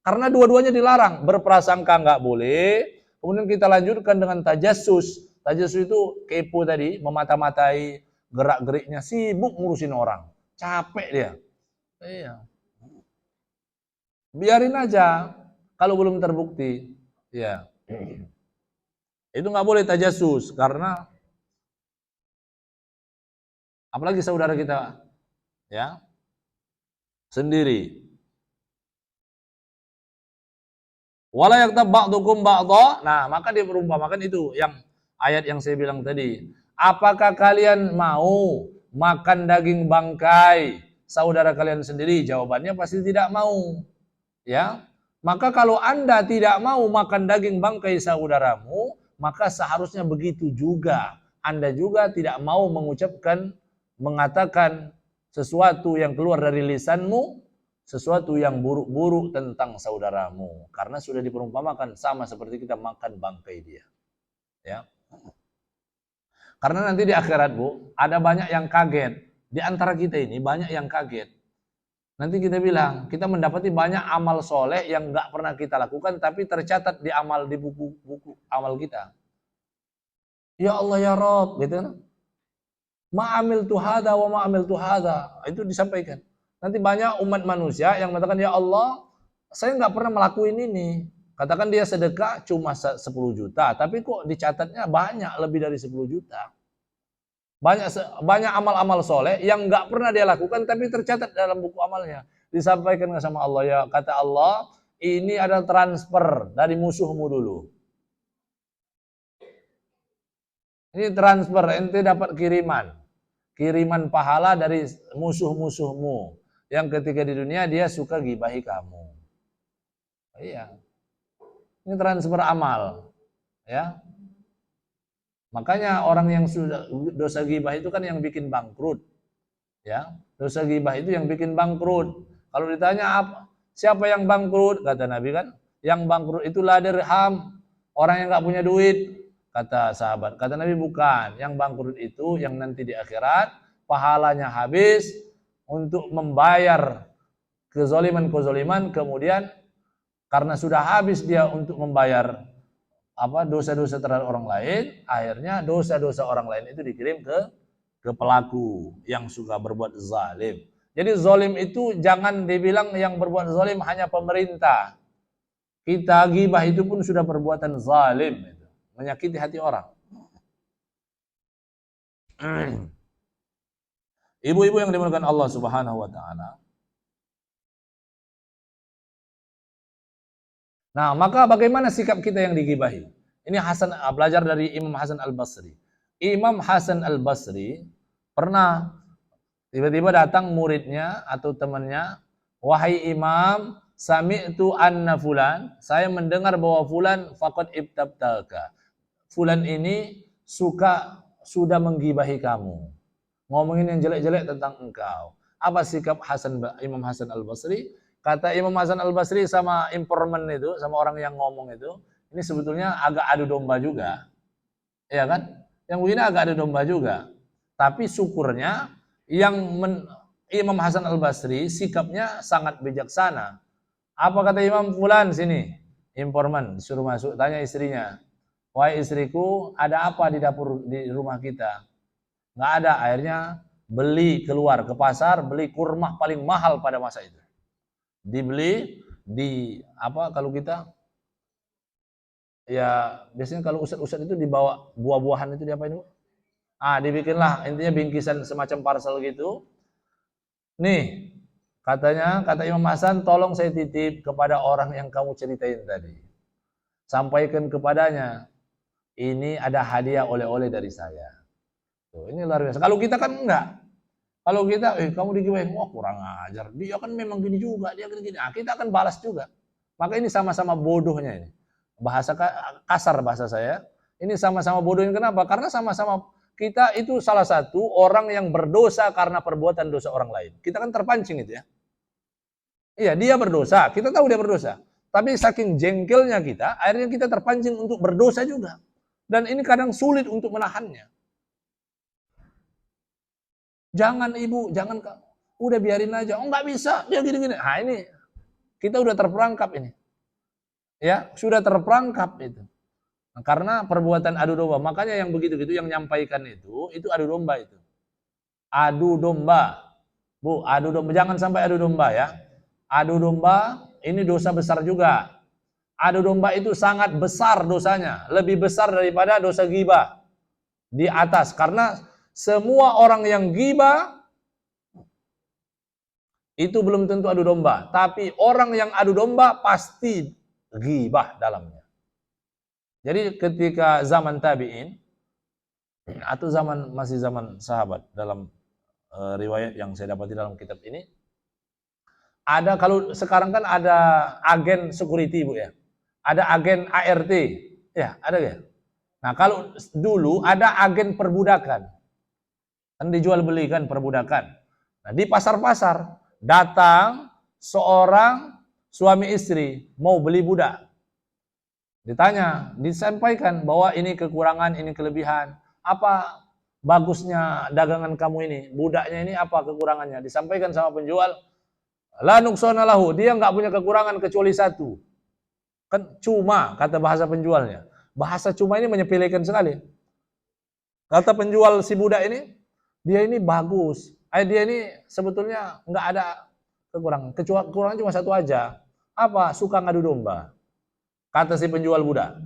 Karena dua-duanya dilarang. Berprasangka nggak boleh. Kemudian kita lanjutkan dengan tajassus. Tajassus itu kepo tadi, memata-matai gerak-geriknya, sibuk ngurusin orang, capek dia. Iya. Biarin aja kalau belum terbukti. Ya. Itu nggak boleh tajassus karena apalagi saudara kita ya sendiri. Wala yaktab ba'dukum ba'dha. Nah, maka dia perumpamakan itu yang ayat yang saya bilang tadi. Apakah kalian mau makan daging bangkai saudara kalian sendiri? Jawabannya pasti tidak mau. Ya. Maka kalau Anda tidak mau makan daging bangkai saudaramu, maka seharusnya begitu juga. Anda juga tidak mau mengatakan sesuatu yang keluar dari lisanmu, sesuatu yang buruk-buruk tentang saudaramu. Karena sudah diperumpamakan sama seperti kita makan bangkai dia. Ya. Karena nanti di akhirat, Bu, ada banyak yang kaget. Di antara kita ini banyak yang kaget. Nanti kita bilang, kita mendapati banyak amal soleh yang nggak pernah kita lakukan, tapi tercatat di buku-buku amal kita. Ya Allah ya Rob, gitu kan? Ma'amil tuhada wa ma'amil tuhada. Itu disampaikan. Nanti banyak umat manusia yang mengatakan, ya Allah, saya nggak pernah melakukan ini. Katakan dia sedekah cuma 10 juta, tapi kok dicatatnya banyak, lebih dari 10 juta. Banyak amal-amal soleh yang nggak pernah dia lakukan tapi tercatat dalam buku amalnya. Disampaikan sama Allah, ya kata Allah, ini adalah transfer dari musuhmu dulu. Ini transfer, ente dapat kiriman pahala dari musuh-musuhmu yang ketika di dunia dia suka gibahi kamu. Iya, ini transfer amal, ya. Makanya orang yang sudah dosa ghibah itu kan yang bikin bangkrut. Ya, dosa ghibah itu yang bikin bangkrut. Kalau ditanya siapa yang bangkrut? Kata Nabi kan, yang bangkrut itu la dirham, orang yang enggak punya duit. Kata sahabat. Kata Nabi bukan, yang bangkrut itu yang nanti di akhirat pahalanya habis untuk membayar kezaliman kemudian karena sudah habis dia untuk membayar dosa-dosa terhadap orang lain, akhirnya dosa-dosa orang lain itu dikirim ke pelaku yang suka berbuat zalim. Jadi zalim itu jangan dibilang yang berbuat zalim hanya pemerintah. Kita ghibah itu pun sudah perbuatan zalim, menyakiti hati orang. Ibu-ibu yang dimuliakan Allah Subhanahu wa taala. Nah, maka bagaimana sikap kita yang digibahi? Ini belajar dari Imam Hasan Al-Basri. Imam Hasan Al-Basri pernah tiba-tiba datang muridnya atau temannya, wahai Imam, sami'tu anna fulan, saya mendengar bahwa fulan faqad ibtabtaka. Fulan ini sudah menggibahi kamu. Ngomongin yang jelek-jelek tentang engkau. Apa sikap Imam Hasan Al-Basri? Kata Imam Hasan Al-Basri sama informan itu, sama orang yang ngomong itu, ini sebetulnya agak adu domba juga. Ya kan? Yang begini agak adu domba juga. Tapi syukurnya Imam Hasan Al-Basri sikapnya sangat bijaksana. Apa kata Imam Fulan sini? Informan disuruh masuk, tanya istrinya. Wahai istriku, ada apa di dapur di rumah kita? Nggak ada, akhirnya keluar ke pasar, beli kurma paling mahal pada masa itu. Dibeli kalau kita ya biasanya kalau ustad-ustad itu dibawa buah-buahan itu diapain Bu? Dibikinlah intinya bingkisan semacam parcel gitu. Nih, kata Imam Hasan, tolong saya titip kepada orang yang kamu ceritain tadi. Sampaikan kepadanya, ini ada hadiah oleh-oleh dari saya. Tuh, ini luar biasa. Kalau kita kan enggak. Kalau kita, kamu digibahin, wah kurang ajar. Dia kan memang gini juga, dia gini-gini. Kita akan balas juga. Maka ini sama-sama bodohnya ini. Kasar bahasa saya. Ini sama-sama bodohnya kenapa? Karena sama-sama kita itu salah satu orang yang berdosa karena perbuatan dosa orang lain. Kita kan terpancing itu ya. Iya, dia berdosa. Kita tahu dia berdosa. Tapi saking jengkelnya kita, akhirnya kita terpancing untuk berdosa juga. Dan ini kadang sulit untuk menahannya. Jangan ibu, jangan udah biarin aja. Oh nggak bisa, dia gini-gini. Ini kita udah terperangkap ini. Ya, sudah terperangkap itu. Nah, karena perbuatan adu domba. Makanya yang begitu-gitu yang nyampaikan itu adu domba itu. Adu domba. Bu, adu domba. Jangan sampai adu domba ya. Adu domba ini dosa besar juga. Adu domba itu sangat besar dosanya. Lebih besar daripada dosa ghibah. Di atas. Karena semua orang yang ghibah itu belum tentu adu domba, tapi orang yang adu domba pasti ghibah dalamnya. Jadi ketika zaman tabi'in atau masih zaman sahabat dalam riwayat yang saya dapati dalam kitab ini, kalau sekarang kan ada agen security Bu ya. Ada agen ART. Ya, ada ya? Nah, kalau dulu ada agen perbudakan. Kan dijual belikan perbudakan. Nah, di pasar-pasar datang seorang suami istri mau beli budak. Ditanya, disampaikan bahwa ini kekurangan, ini kelebihan. Apa bagusnya dagangan kamu ini? Budaknya ini apa kekurangannya? Disampaikan sama penjual, la nuksana lahu, dia nggak punya kekurangan kecuali satu. Kan cuma, kata bahasa penjualnya. Bahasa cuma ini menyepelekan sekali. Kata penjual si budak ini, dia ini bagus. Dia ini sebetulnya nggak ada kekurangan. Kekurangan cuma satu aja. Apa? Suka ngadu domba. Kata si penjual budak.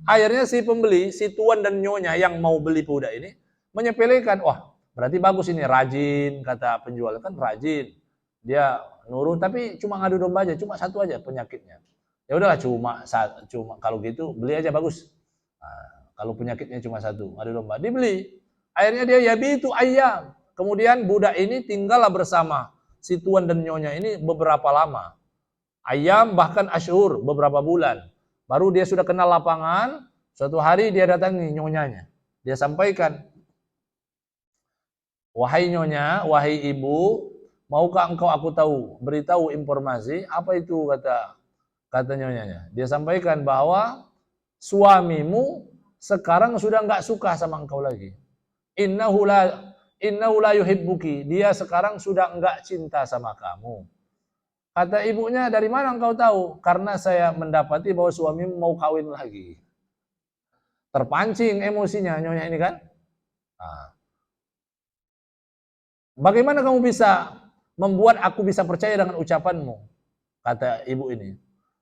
Akhirnya si pembeli, si tuan dan nyonya yang mau beli budak ini menyepelekan. Wah, berarti bagus ini, rajin, kata penjual. Kan rajin. Dia nurut, tapi cuma ngadu domba aja, cuma satu aja penyakitnya. Ya udahlah, cuma kalau gitu beli aja bagus. Nah, kalau penyakitnya cuma satu, ngadu domba, dibeli. Akhirnya dia itu ayam. Kemudian budak ini tinggallah bersama si tuan dan nyonya ini beberapa lama. Ayam bahkan asyhur, beberapa bulan. Baru dia sudah kenal lapangan, suatu hari dia datangi nyonyanya. Dia sampaikan, wahai nyonya, wahai ibu, maukah engkau aku tahu, beritahu informasi, apa itu kata nyonyanya. Dia sampaikan bahwa suamimu sekarang sudah nggak suka sama engkau lagi. Innahu la yuhibbuki, dia sekarang sudah nggak cinta sama kamu. Kata ibunya, dari mana engkau tahu? Karena saya mendapati bahwa suamimu mau kawin lagi. Terpancing emosinya nyonya ini kan. Nah, bagaimana kamu bisa membuat aku bisa percaya dengan ucapanmu? Kata ibu ini.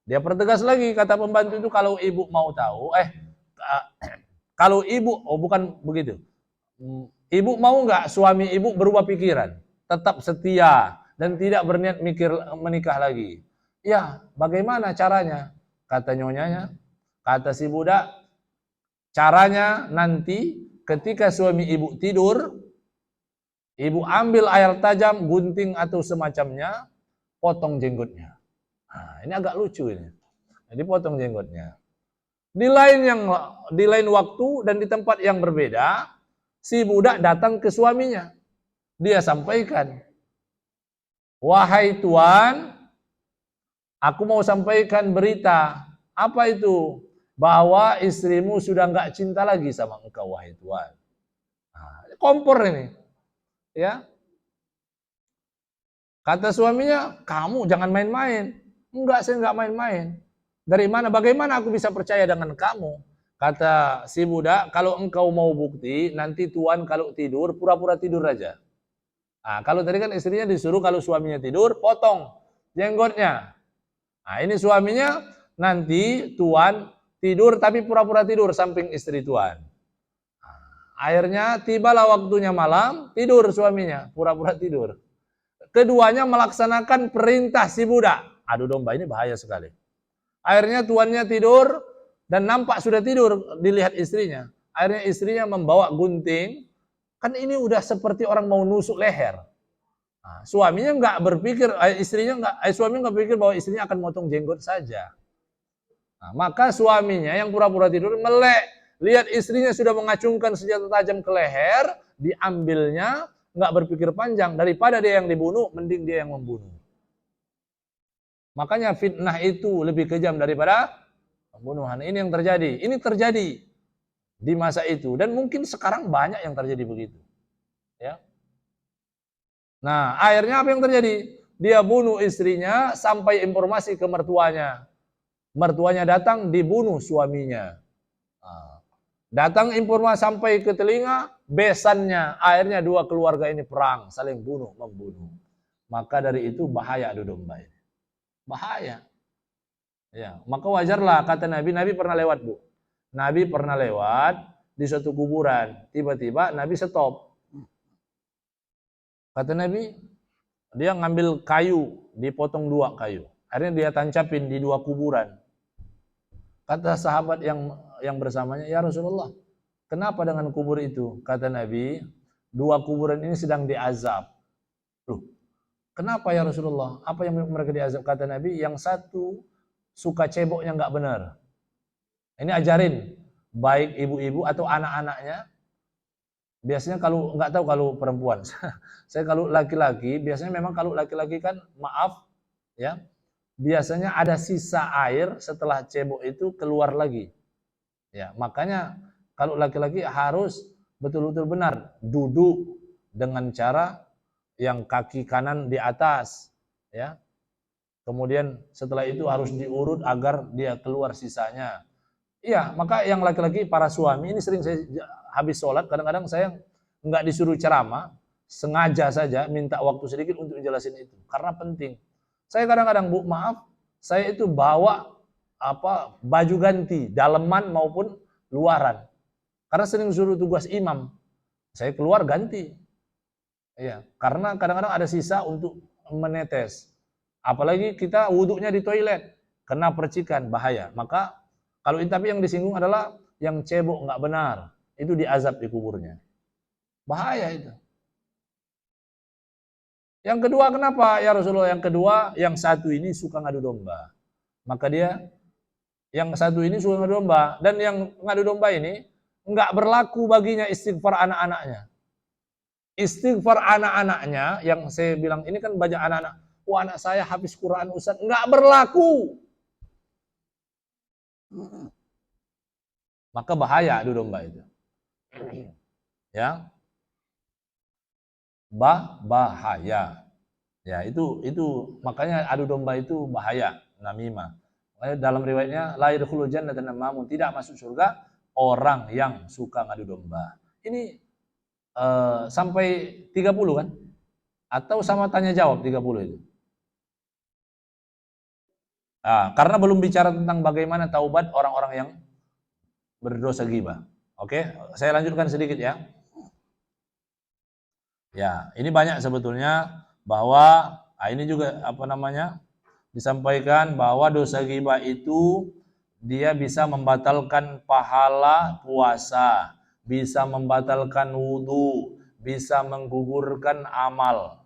Dia pertegas lagi, kata pembantu itu, kalau ibu mau tahu, kalau ibu, bukan begitu. Ibu mau nggak suami ibu berubah pikiran? Tetap setia dan tidak berniat menikah lagi. Ya, bagaimana caranya? Kata nyonyanya, kata si budak, caranya nanti ketika suami ibu tidur, ibu ambil air tajam, gunting atau semacamnya, potong jenggotnya. Nah, ini agak lucu ini. Jadi potong jenggotnya. Di lain waktu dan di tempat yang berbeda, si budak datang ke suaminya. Dia sampaikan, wahai tuan, aku mau sampaikan berita. Apa itu? Bahwa istrimu sudah nggak cinta lagi sama engkau, wahai tuan. Nah, kompor ini. Ya. Kata suaminya, kamu jangan main-main. Enggak, saya nggak main-main. Dari mana? Bagaimana aku bisa percaya dengan kamu? Kata si budak, kalau engkau mau bukti, nanti tuan kalau tidur, pura-pura tidur aja. Nah, kalau tadi kan istrinya disuruh kalau suaminya tidur, potong jenggotnya. Nah, ini suaminya nanti tuan tidur tapi pura-pura tidur samping istri tuan. Nah, akhirnya tibalah waktunya malam, tidur suaminya, pura-pura tidur. Keduanya melaksanakan perintah si budak. Adu domba ini bahaya sekali. Akhirnya tuannya tidur dan nampak sudah tidur, dilihat istrinya. Akhirnya istrinya membawa gunting. Kan ini udah seperti orang mau nusuk leher. Nah, suaminya nggak berpikir, suaminya nggak berpikir bahwa istrinya akan motong jenggot saja. Nah, maka suaminya yang pura-pura tidur melek, lihat istrinya sudah mengacungkan senjata tajam ke leher, diambilnya, nggak berpikir panjang, daripada dia yang dibunuh, mending dia yang membunuh. Makanya fitnah itu lebih kejam daripada pembunuhan. Ini yang terjadi. Ini terjadi di masa itu dan mungkin sekarang banyak yang terjadi begitu. Ya. Nah, akhirnya apa yang terjadi? Dia bunuh istrinya sampai informasi ke mertuanya. Mertuanya datang, dibunuh suaminya. Nah, datang informasi sampai ke telinga, besannya. Akhirnya dua keluarga ini perang, saling membunuh. Maka dari itu bahaya adu domba ini. Bahaya. Ya, maka wajarlah kata Nabi pernah lewat, Bu. Nabi pernah lewat di suatu kuburan. Tiba-tiba Nabi stop. Kata Nabi, dia ngambil kayu, dipotong dua kayu. Akhirnya dia tancapin di dua kuburan. Kata sahabat yang bersamanya, ya Rasulullah, kenapa dengan kubur itu? Kata Nabi, dua kuburan ini sedang diazab. Loh, kenapa ya Rasulullah? Apa yang mereka diazab? Kata Nabi, yang satu suka ceboknya nggak benar. Ini ajarin. baik ibu-ibu atau anak-anaknya. Biasanya kalau nggak tahu kalau perempuan, saya kalau laki-laki biasanya memang kalau laki-laki kan maaf ya, biasanya ada sisa air setelah cebok itu keluar lagi. Ya, makanya kalau laki-laki harus betul-betul benar duduk dengan cara yang kaki kanan di atas, ya. Kemudian setelah itu harus diurut agar dia keluar sisanya. Iya, maka yang laki-laki para suami ini sering saya habis sholat kadang-kadang saya nggak disuruh ceramah, sengaja saja minta waktu sedikit untuk jelasin itu karena penting. Saya kadang-kadang Bu, maaf, saya itu bawa baju ganti, daleman maupun luaran. Karena sering suruh tugas imam, saya keluar ganti. Iya, karena kadang-kadang ada sisa untuk menetes. Apalagi kita wuduknya di toilet, kena percikan, bahaya. Maka kalau tapi yang disinggung adalah yang cebok nggak benar, itu diazab di kuburnya. Bahaya itu. Yang kedua kenapa ya Rasulullah? Yang kedua, yang satu ini suka ngadu domba. Maka dia, yang satu ini suka ngadu domba. Dan yang ngadu domba ini nggak berlaku baginya istighfar anak-anaknya. Istighfar anak-anaknya, yang saya bilang ini kan banyak anak-anak, wah anak saya habis Quran Ustaz, nggak berlaku. Maka bahaya adu domba itu. Ya. Bahaya. Ya, itu makanya adu domba itu bahaya, namimah. Dalam riwayatnya la yadkhulul jannata namamun, tidak masuk surga orang yang suka ngadu domba. Ini sampai 30 kan? Atau sama tanya jawab 30 itu? Karena belum bicara tentang bagaimana taubat orang-orang yang berdosa ghibah. Oke, saya lanjutkan sedikit ya. Ya, ini banyak sebetulnya bahwa ini juga disampaikan bahwa dosa ghibah itu dia bisa membatalkan pahala puasa, bisa membatalkan wudu, bisa menggugurkan amal.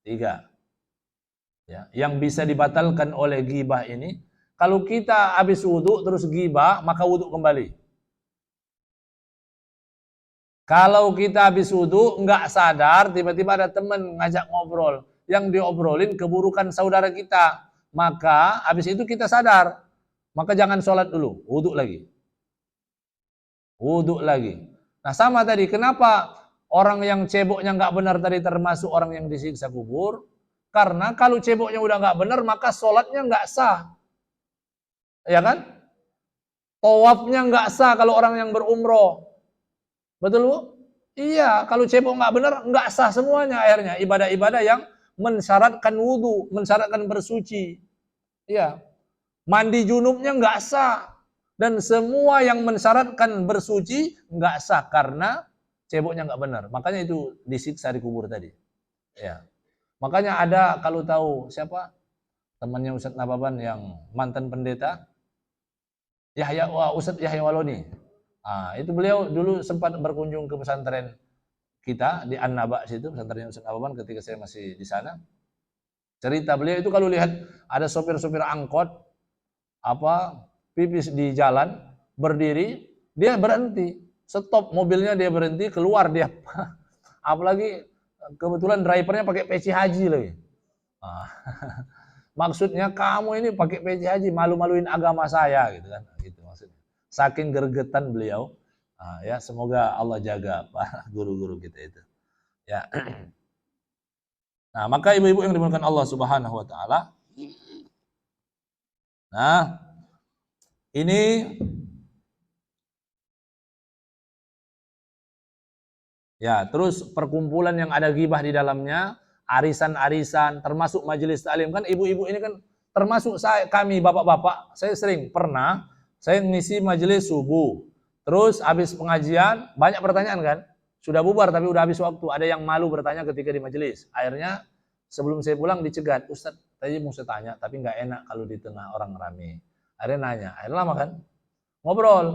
3. Ya, yang bisa dibatalkan oleh ghibah ini, kalau kita habis wudu terus ghibah, maka wudu kembali. Kalau kita habis wudu nggak sadar, tiba-tiba ada teman ngajak ngobrol, yang diobrolin keburukan saudara kita, maka habis itu kita sadar, maka jangan sholat dulu, wudu lagi. Nah sama tadi, kenapa orang yang ceboknya nggak benar tadi termasuk orang yang disiksa kubur? Karena kalau ceboknya udah nggak benar, maka sholatnya nggak sah, ya kan? Tawafnya nggak sah kalau orang yang berumroh. Betul Bu? Iya, kalau cebok nggak benar, nggak sah semuanya akhirnya. Ibadah-ibadah yang mensyaratkan wudu, mensyaratkan bersuci. Iya, mandi junubnya nggak sah. Dan semua yang mensyaratkan bersuci nggak sah karena ceboknya nggak benar. Makanya itu disiksa di kubur tadi. Ya, makanya ada kalau tahu siapa temannya Ustadz Nababan yang mantan pendeta, Ustadz Yahya Waloni. Itu beliau dulu sempat berkunjung ke pesantren kita di An-Naba situ, pesantren Ustadz Nababan ketika saya masih di sana. Cerita beliau itu kalau lihat ada sopir-sopir angkot pipis di jalan, berdiri, dia berhenti, stop mobilnya, dia berhenti, keluar dia. Apalagi kebetulan drivernya pakai peci haji lagi. Maksudnya kamu ini pakai peci haji, malu-maluin agama saya gitu kan, gitu maksudnya. Saking gergetan beliau, ya semoga Allah jaga para guru-guru kita itu. Ya. Nah, maka ibu-ibu yang dimuliakan Allah Subhanahu wa taala. Nah, ini ya, terus perkumpulan yang ada ghibah di dalamnya, arisan-arisan, termasuk majelis taklim kan, ibu-ibu ini kan termasuk kami bapak-bapak, saya sering pernah saya ngisi majelis subuh. Terus habis pengajian banyak pertanyaan kan? Sudah bubar tapi udah habis waktu. Ada yang malu bertanya ketika di majelis. Akhirnya sebelum saya pulang dicegat, Ustaz, tadi mau saya tanya tapi nggak enak kalau di tengah orang ramai. Akhirnya nanya, akhirnya lama kan? Ngobrol,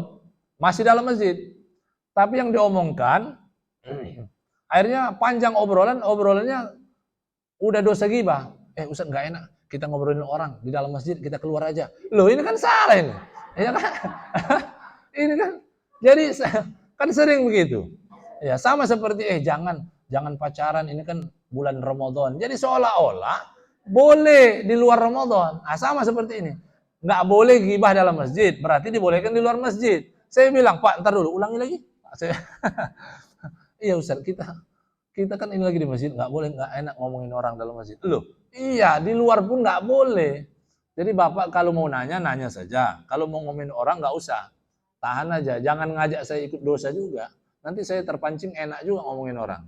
masih dalam masjid. Tapi yang diomongkan, akhirnya panjang obrolannya udah dosa ghibah. Ustaz nggak enak, kita ngobrolin orang di dalam masjid, kita keluar aja. Loh ini kan salah ini. Ya kan? Ini kan Jadi kan sering begitu. Ya, sama seperti jangan pacaran, ini kan bulan Ramadan. Jadi seolah-olah boleh di luar Ramadan. Nah, sama seperti ini. Nggak boleh gibah dalam masjid, berarti dibolehkan di luar masjid. Saya bilang, Pak, ntar dulu, ulangi lagi. Iya Ustaz, kita kan ini lagi di masjid, nggak boleh, nggak enak ngomongin orang dalam masjid. Loh, iya, di luar pun nggak boleh. Jadi Bapak kalau mau nanya, nanya saja. Kalau mau ngomongin orang nggak usah. Tahan aja, jangan ngajak saya ikut dosa juga. Nanti saya terpancing enak juga ngomongin orang.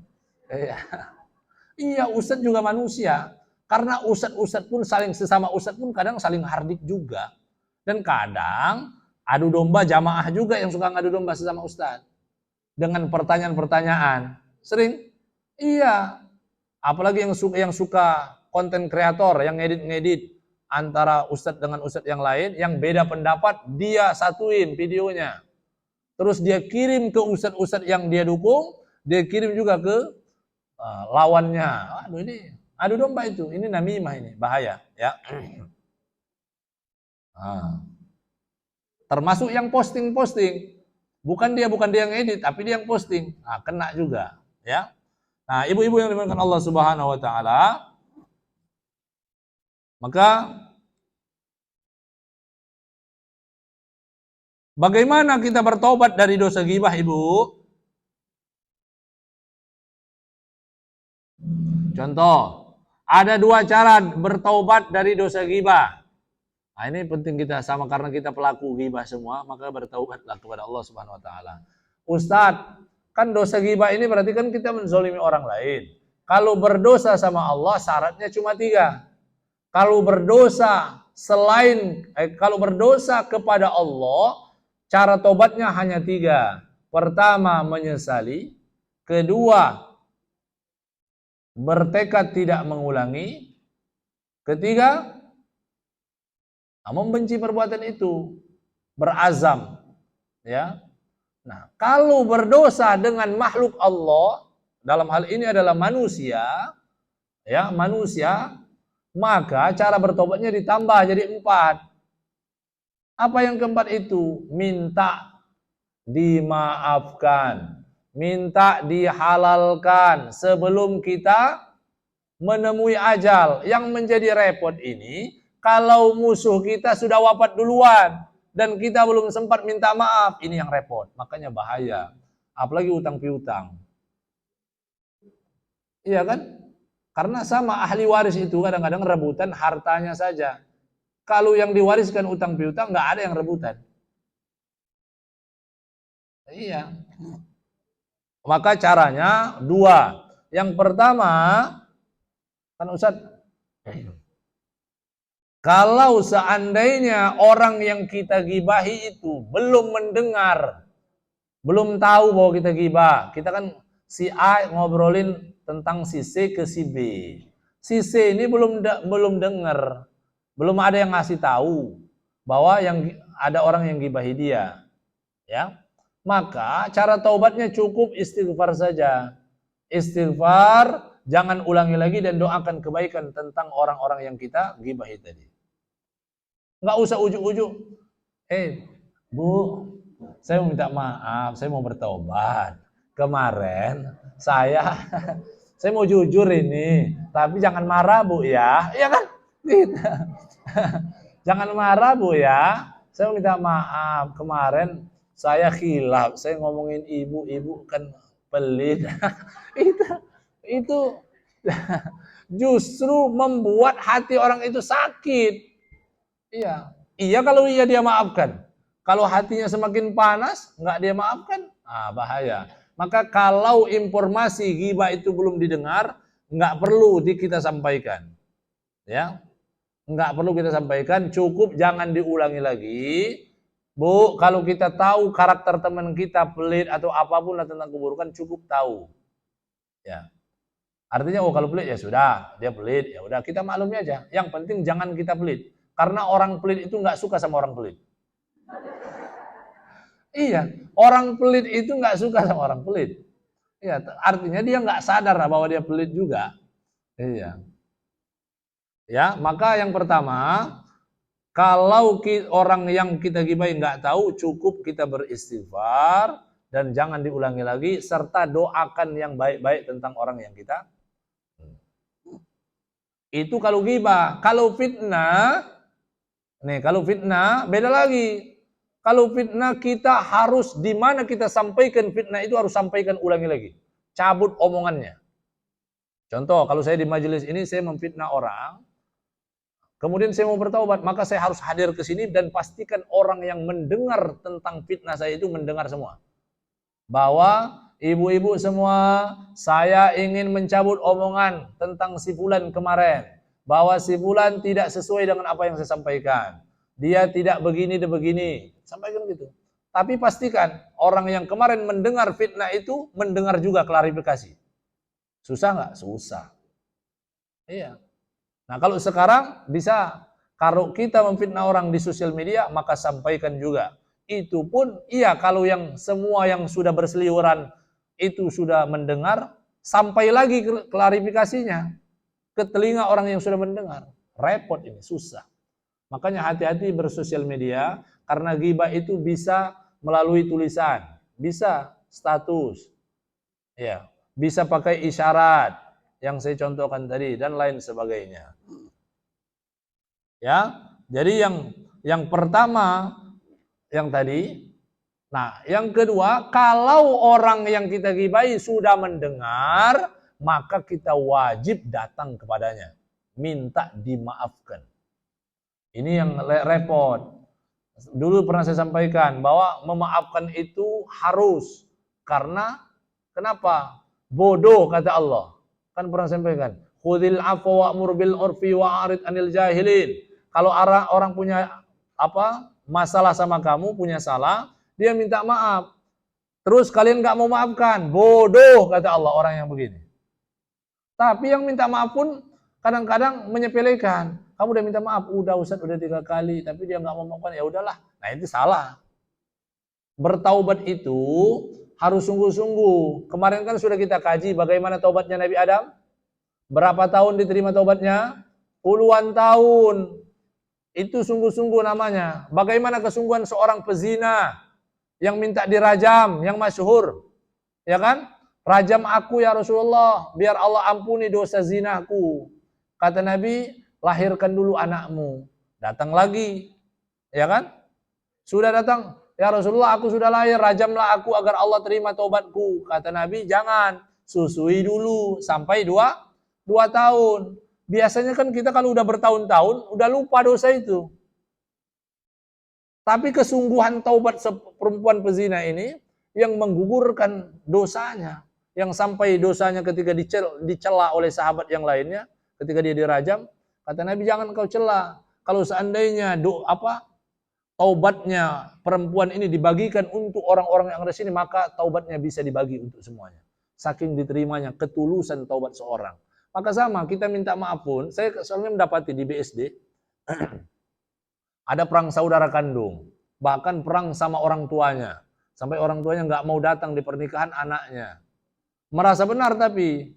Iya, iya Ustadz juga manusia. Karena ustadz pun sesama ustadz pun kadang saling hardik juga. Dan kadang adu domba jamaah juga yang suka ngadu domba sesama ustadz. Dengan pertanyaan-pertanyaan. Sering? Iya. Apalagi yang suka konten kreator, yang ngedit-ngedit antara ustadz dengan ustadz yang lain, yang beda pendapat, dia satuin videonya. Terus dia kirim ke ustadz-ustadz yang dia dukung, dia kirim juga ke lawannya. Aduh, ini adu domba itu. Ini namimah, ini bahaya, ya. Termasuk yang posting. Bukan dia yang edit, tapi dia yang posting. Nah, kena juga, ya. Nah, ibu-ibu yang dimuliakan Allah Subhanahu wa taala, maka bagaimana kita bertobat dari dosa ghibah, Ibu? Contoh, ada 2 cara bertobat dari dosa ghibah. Nah, ini penting kita sama karena kita pelaku ghibah semua, maka bertaubatlah kepada Allah Subhanahu wa taala. Ustadz, kan dosa ghibah ini berarti kan kita menzolimi orang lain. Kalau berdosa sama Allah syaratnya cuma 3. Kalau berdosa kalau berdosa kepada Allah, cara tobatnya hanya 3. Pertama, menyesali. Kedua, bertekad tidak mengulangi. Ketiga, membenci perbuatan itu, berazam, ya. Nah, kalau berdosa dengan makhluk Allah, dalam hal ini adalah manusia, ya, maka cara bertobatnya ditambah jadi 4. Apa yang keempat itu? Minta dimaafkan, minta dihalalkan sebelum kita menemui ajal. Yang menjadi repot ini, kalau musuh kita sudah wafat duluan dan kita belum sempat minta maaf, ini yang repot. Makanya bahaya. Apalagi utang piutang. Iya kan? Karena sama ahli waris itu kadang-kadang rebutan hartanya saja. Kalau yang diwariskan utang piutang nggak ada yang rebutan. Iya. Maka caranya 2. Yang pertama, kan Ustadz, kalau seandainya orang yang kita gibahi itu belum mendengar, belum tahu bahwa kita gibah, kita kan si A ngobrolin tentang si C ke si B. Si C ini belum dengar, belum ada yang ngasih tahu bahwa yang ada orang yang gibahi dia, ya. Maka cara taubatnya cukup istighfar saja. Istighfar, jangan ulangi lagi dan doakan kebaikan tentang orang-orang yang kita gibahi tadi. Nggak usah ujuk-ujuk. Bu, saya mau minta maaf, saya mau bertobat. Kemarin saya mau jujur ini, tapi jangan marah Bu ya. Iya kan? Gitu. Jangan marah Bu ya. Saya mau minta maaf, kemarin saya khilaf, saya ngomongin ibu kan pelit. itu justru membuat hati orang itu sakit. Iya kalau dia maafkan. Kalau hatinya semakin panas, nggak dia maafkan, bahaya. Maka kalau informasi ghibah itu belum didengar, nggak perlu kita sampaikan, ya, nggak perlu kita sampaikan. Cukup jangan diulangi lagi, Bu. Kalau kita tahu karakter teman kita pelit atau apapun tentang keburukan, cukup tahu, ya. Artinya, kalau pelit ya sudah, dia pelit, ya udah kita maklumi aja. Yang penting jangan kita pelit. Karena orang pelit itu nggak suka sama orang pelit. Iya, orang pelit itu nggak suka sama orang pelit. Iya, artinya dia nggak sadar bahwa dia pelit juga. Iya. Ya, maka yang pertama, Kalau orang yang kita gibahi nggak tahu, cukup kita beristighfar dan jangan diulangi lagi, serta doakan yang baik-baik tentang orang yang kita. Itu kalau gibah. Kalau fitnah, kalau fitnah beda lagi. Kalau fitnah kita harus, di mana kita sampaikan fitnah itu harus sampaikan ulangi lagi. Cabut omongannya. Contoh, kalau saya di majelis ini saya memfitnah orang, kemudian saya mau bertaubat, maka saya harus hadir ke sini dan pastikan orang yang mendengar tentang fitnah saya itu mendengar semua. Bahwa ibu-ibu semua, saya ingin mencabut omongan tentang si fulan kemarin. Bahwa si fulan tidak sesuai dengan apa yang saya sampaikan. Dia tidak begini dan begini. Sampaikan gitu. Tapi pastikan orang yang kemarin mendengar fitnah itu mendengar juga klarifikasi. Susah nggak? Susah. Iya. Nah kalau sekarang bisa, kalau kita memfitnah orang di sosial media, maka sampaikan juga. Itu pun iya kalau yang semua yang sudah berseliweran itu sudah mendengar, sampai lagi klarifikasinya ke telinga orang yang sudah mendengar. Repot ini, susah. Makanya hati-hati bersosial media, karena ghibah itu bisa melalui tulisan, bisa status, ya, bisa pakai isyarat yang saya contohkan tadi dan lain sebagainya. Ya, jadi yang pertama yang tadi. Nah, yang kedua, kalau orang yang kita ghibahi sudah mendengar, maka kita wajib datang kepadanya, minta dimaafkan. Ini yang repot. Dulu pernah saya sampaikan bahwa memaafkan itu harus, karena kenapa? Bodoh kata Allah. Kan pernah sampaikan, khudil afwa wa'mur bil urfi wa'arid anil jahilin. Kalau orang punya masalah sama kamu, punya salah, dia minta maaf. Terus kalian nggak mau maafkan, bodoh kata Allah orang yang begini. Tapi yang minta maaf pun kadang-kadang menyepelekan. Kamu udah minta maaf, udah Ustaz, udah 3 kali, tapi dia nggak mau maafkan, ya udahlah. Nah itu salah. Bertaubat itu harus sungguh-sungguh. Kemarin kan sudah kita kaji bagaimana taubatnya Nabi Adam. Berapa tahun diterima taubatnya? Puluhan tahun. Itu sungguh-sungguh namanya. Bagaimana kesungguhan seorang pezina yang minta dirajam, yang masyhur. Ya kan? Rajam aku ya Rasulullah, biar Allah ampuni dosa zinaku. Kata Nabi, lahirkan dulu anakmu. Datang lagi. Ya kan? Sudah datang, ya Rasulullah aku sudah lahir, rajamlah aku agar Allah terima taubatku. Kata Nabi, jangan, susui dulu sampai 2 tahun. Biasanya kan kita kalau udah bertahun-tahun, udah lupa dosa itu. Tapi kesungguhan taubat perempuan pezina ini yang menggugurkan dosanya. Yang sampai dosanya ketika dicela oleh sahabat yang lainnya, ketika dia dirajam, kata Nabi, jangan kau cela. Kalau seandainya taubatnya perempuan ini dibagikan untuk orang-orang yang ada di sini, maka taubatnya bisa dibagi untuk semuanya. Saking diterimanya ketulusan taubat seorang. Maka sama, kita minta maaf pun, saya soalnya mendapati di BSD, ada perang saudara kandung, bahkan perang sama orang tuanya. Sampai orang tuanya nggak mau datang di pernikahan anaknya. Merasa benar tapi,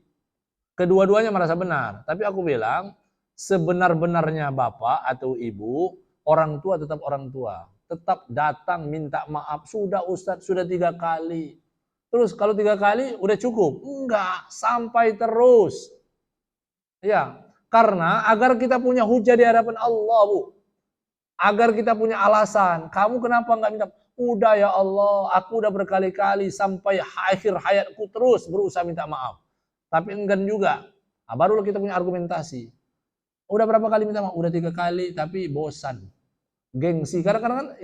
kedua-duanya merasa benar. Tapi aku bilang, sebenar-benarnya bapak atau ibu, orang tua tetap orang tua. Tetap datang minta maaf. Sudah Ustadz, sudah 3 kali. Terus kalau 3 kali udah cukup? Enggak, sampai terus. Ya, karena agar kita punya hujah di hadapan Allah, Bu. Agar kita punya alasan. Kamu kenapa enggak minta? Udah ya Allah, aku udah berkali-kali sampai akhir hayatku terus berusaha minta maaf. Tapi enggan juga. Nah, barulah kita punya argumentasi. Udah berapa kali minta maaf? Udah 3 kali, tapi bosan. Gengsi. Kadang-kadang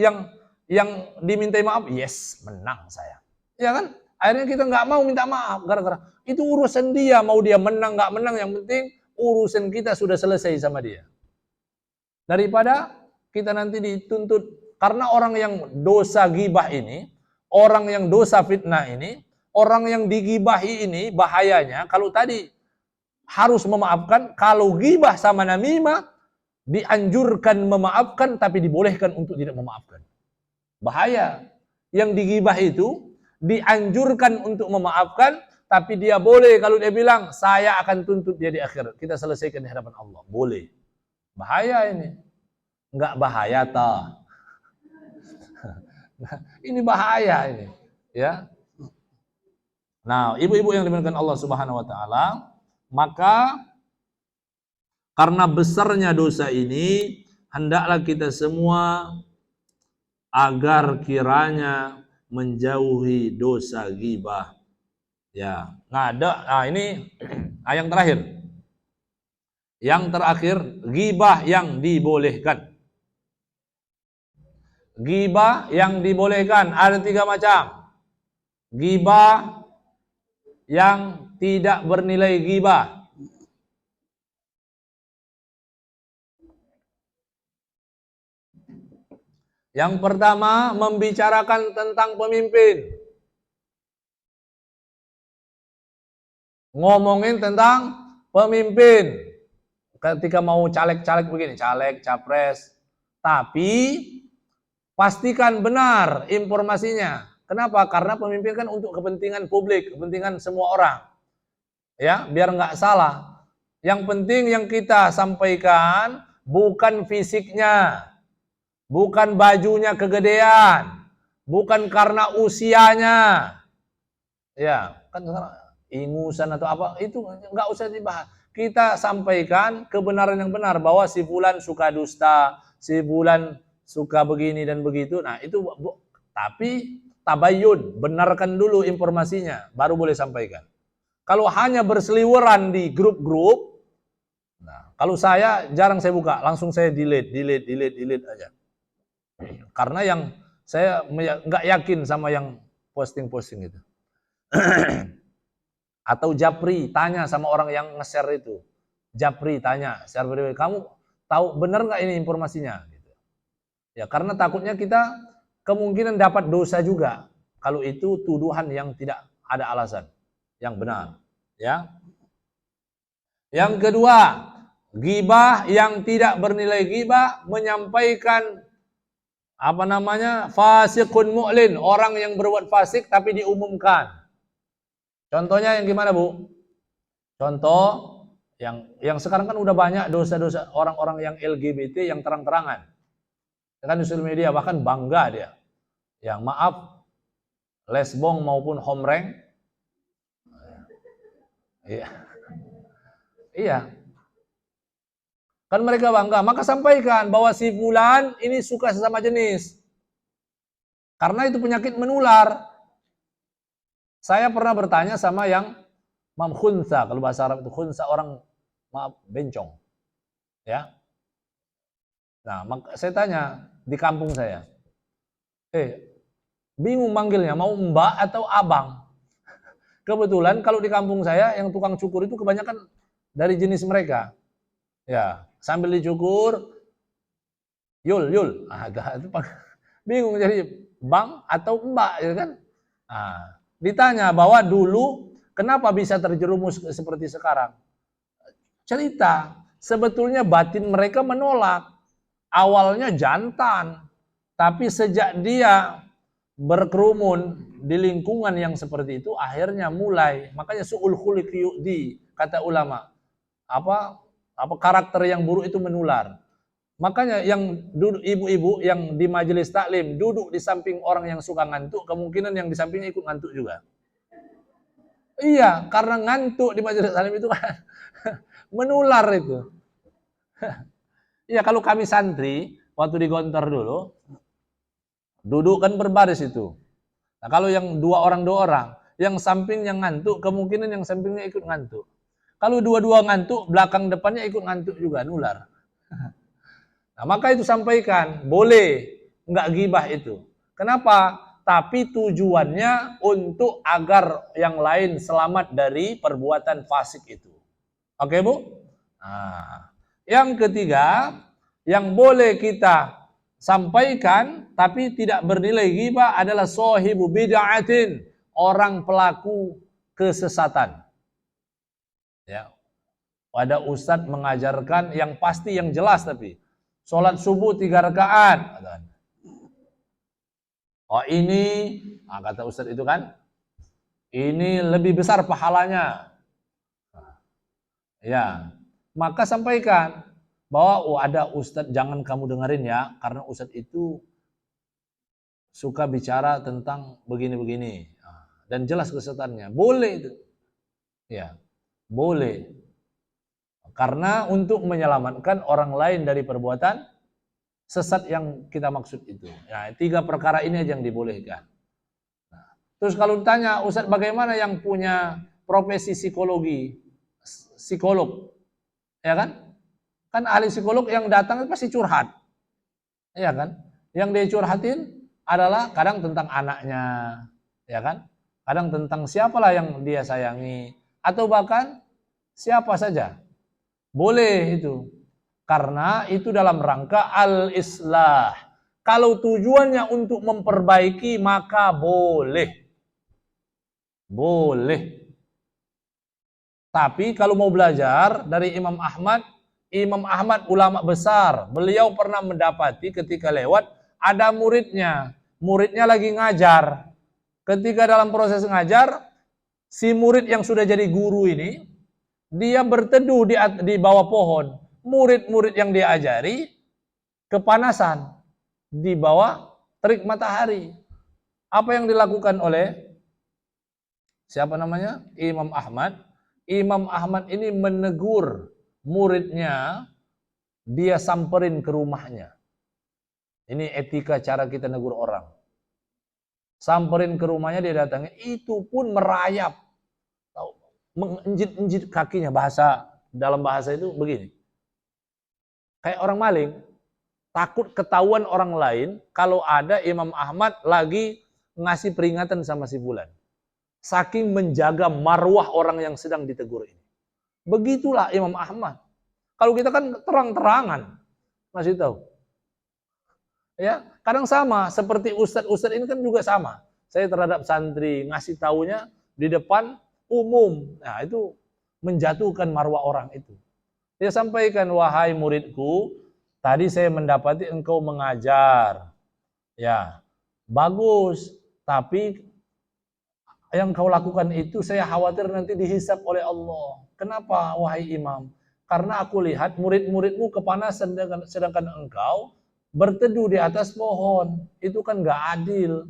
yang dimintai maaf, yes, menang saya. Ya kan? Akhirnya kita nggak mau minta maaf. Gara-gara itu urusan dia. Mau dia menang, nggak menang. Yang penting urusan kita sudah selesai sama dia. Daripada kita nanti dituntut. Karena orang yang dosa ghibah ini, orang yang dosa fitnah ini, orang yang dighibahi ini, bahayanya, kalau tadi harus memaafkan, kalau ghibah sama namimah, dianjurkan memaafkan, tapi dibolehkan untuk tidak memaafkan. Bahaya. Yang dighibah itu, dianjurkan untuk memaafkan, tapi dia boleh kalau dia bilang, saya akan tuntut dia di akhirat. Kita selesaikan di hadapan Allah. Boleh. Bahaya ini. Enggak bahaya toh. Ini bahaya ini, ya. Nah, ibu-ibu yang dimuliakan Allah Subhanahu wa taala, maka karena besarnya dosa ini, hendaklah kita semua agar kiranya menjauhi dosa ghibah. Ya. Nah, ini yang terakhir. Yang terakhir, ghibah yang dibolehkan. Ghibah yang dibolehkan ada 3 macam. Ghibah yang tidak bernilai ghibah. Yang pertama, membicarakan tentang pemimpin. Ngomongin tentang pemimpin. Ketika mau caleg-caleg begini, caleg, capres. Tapi pastikan benar informasinya. Kenapa? Karena pemimpin kan untuk kepentingan publik, kepentingan semua orang. Ya, biar nggak salah. Yang penting yang kita sampaikan bukan fisiknya, bukan bajunya kegedean, bukan karena usianya. Ya, kan ingusan atau apa itu nggak usah dibahas. Kita sampaikan kebenaran yang benar bahwa si fulan suka dusta, si fulan suka begini dan begitu. Nah, itu tapi tabayyun, benarkan dulu informasinya baru boleh sampaikan. Kalau hanya berseliweran di grup-grup, nah, kalau saya jarang saya buka, langsung saya delete aja. Karena yang saya nggak yakin sama yang posting-posting itu. Atau japri, tanya sama orang yang nge-share itu. Japri tanya, share video, kamu tahu benar nggak ini informasinya? Gitu. Ya karena takutnya kita kemungkinan dapat dosa juga kalau itu tuduhan yang tidak ada alasan, yang benar. Ya. Yang kedua, ghibah yang tidak bernilai ghibah, menyampaikan fasiqun mu'lin, orang yang berbuat fasik tapi diumumkan. Contohnya yang gimana, Bu? Contoh yang sekarang kan udah banyak dosa-dosa orang-orang yang LGBT yang terang-terangan. Kan di sosial media bahkan bangga dia. Yang maaf lesbong maupun homreng. Iya. Iya. Kan mereka bangga, maka sampaikan bahwa si fulan ini suka sesama jenis. Karena itu penyakit menular. Saya pernah bertanya sama yang mam khunsa, kalau bahasa Arab itu khunsa orang maaf bencong. Ya. Nah, maka saya tanya di kampung saya. Bingung manggilnya mau mbak atau abang. Kebetulan kalau di kampung saya yang tukang cukur itu kebanyakan dari jenis mereka. Ya, sambil dicukur Yul. Ah, itu bingung jadi bang atau mbak ya kan? Nah, ditanya bahwa dulu kenapa bisa terjerumus seperti sekarang? Cerita, sebetulnya batin mereka menolak. Awalnya jantan, tapi sejak dia berkerumun di lingkungan yang seperti itu, akhirnya mulai. Makanya su'ul khuliq yu'di, kata ulama. Apa karakter yang buruk itu menular. Makanya yang duduk ibu-ibu yang di majelis taklim duduk di samping orang yang suka ngantuk, kemungkinan yang di sampingnya ikut ngantuk juga. Iya, karena ngantuk di majelis taklim itu kan menular itu. Iya, kalau kami santri waktu di Gontor dulu duduk kan berbaris itu. Nah, kalau yang dua orang, yang sampingnya ngantuk, kemungkinan yang sampingnya ikut ngantuk. Kalau dua-dua ngantuk, belakang depannya ikut ngantuk juga, nular. Nah, maka itu sampaikan, boleh enggak gibah itu. Kenapa? Tapi tujuannya untuk agar yang lain selamat dari perbuatan fasik itu. Oke, Bu? Nah, yang ketiga, yang boleh kita sampaikan tapi tidak bernilai ghibah adalah sahibu bid'atin, orang pelaku kesesatan. Ya. Ada ustadz mengajarkan yang pasti yang jelas tapi sholat subuh 3 rakaat. Oh ini, kata ustadz itu kan, ini lebih besar pahalanya. Ya, maka sampaikan bahwa ada ustadz, jangan kamu dengerin ya, karena ustadz itu suka bicara tentang begini-begini. Dan jelas kesesatannya. Boleh itu. Ya, boleh. Karena untuk menyelamatkan orang lain dari perbuatan sesat yang kita maksud itu. Ya, 3 perkara ini aja yang dibolehkan. Nah, terus kalau ditanya, Ustadz bagaimana yang punya profesi psikologi, psikolog, ya kan? Kan ahli psikolog yang datang pasti curhat, ya kan? Yang dia curhatin adalah kadang tentang anaknya, ya kan? Kadang tentang siapalah yang dia sayangi, atau bahkan siapa saja. Boleh itu. Karena itu dalam rangka al-islah. Kalau tujuannya untuk memperbaiki, maka boleh. Boleh. Tapi kalau mau belajar dari Imam Ahmad ulama besar. Beliau pernah mendapati ketika lewat, ada muridnya. Muridnya lagi ngajar. Ketika dalam proses ngajar, si murid yang sudah jadi guru ini, dia berteduh di bawah pohon. Murid-murid yang dia ajari kepanasan di bawah terik matahari. Apa yang dilakukan oleh siapa namanya? Imam Ahmad. Imam Ahmad ini menegur muridnya, dia samperin ke rumahnya. Ini etika cara kita negur orang. Samperin ke rumahnya, dia datangnya, itu pun merayap, menginjit-injit kakinya. Dalam bahasa itu begini. Kayak orang maling, takut ketahuan orang lain kalau ada Imam Ahmad lagi ngasih peringatan sama si fulan. Saking menjaga marwah orang yang sedang ditegur ini. Begitulah Imam Ahmad. Kalau kita kan terang-terangan ngasih tahu. Ya, kadang sama seperti ustadz ini kan juga sama. Saya terhadap santri ngasih taunya di depan umum. Nah, itu menjatuhkan marwah orang itu. Dia sampaikan, wahai muridku, tadi saya mendapati engkau mengajar. Ya, bagus. Tapi yang kau lakukan itu saya khawatir nanti dihisap oleh Allah. Kenapa, wahai imam? Karena aku lihat murid-muridmu kepanasan sedangkan engkau berteduh di atas pohon. Itu kan gak adil.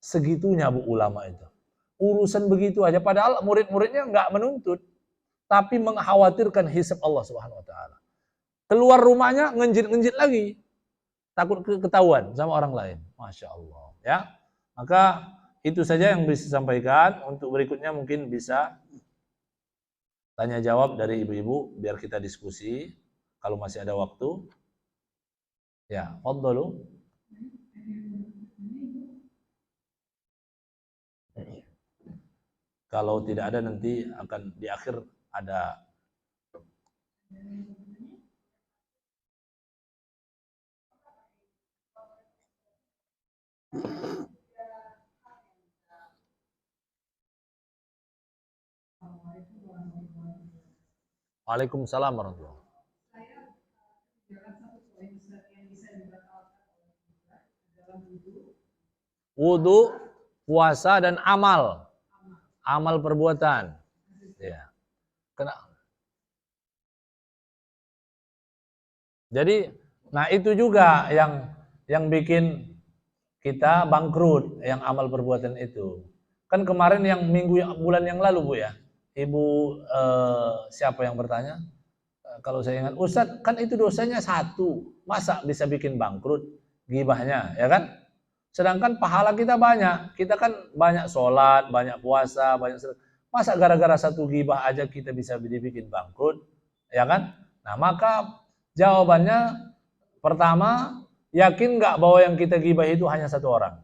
Segitunya bu ulama itu. Urusan begitu aja. Padahal murid-muridnya gak menuntut. Tapi mengkhawatirkan hisab Allah Subhanahu wa taala. Keluar rumahnya ngenjit-ngenjit lagi. Takut ketahuan sama orang lain. Masya Allah. Ya. Maka itu saja yang bisa disampaikan. Untuk berikutnya mungkin bisa tanya jawab dari ibu-ibu biar kita diskusi kalau masih ada waktu. Ya, fadhalu. Kalau tidak ada nanti akan di akhir ada. Waalaikumsalam warahmatullahi wabarakatuh. Wudu, puasa dan amal. Amal perbuatan. Ya. Jadi, nah itu juga yang bikin kita bangkrut, yang amal perbuatan itu. Kan kemarin yang bulan yang lalu Bu ya, Ibu siapa yang bertanya? Kalau saya ingat, Ustadz kan itu dosanya 1, masa bisa bikin bangkrut gibahnya, ya kan? Sedangkan pahala kita banyak, kita kan banyak sholat, banyak puasa, masa gara-gara 1 gibah aja kita bisa dibikin bangkrut, ya kan? Nah maka jawabannya pertama, yakin nggak bahwa yang kita gibah itu hanya 1 orang?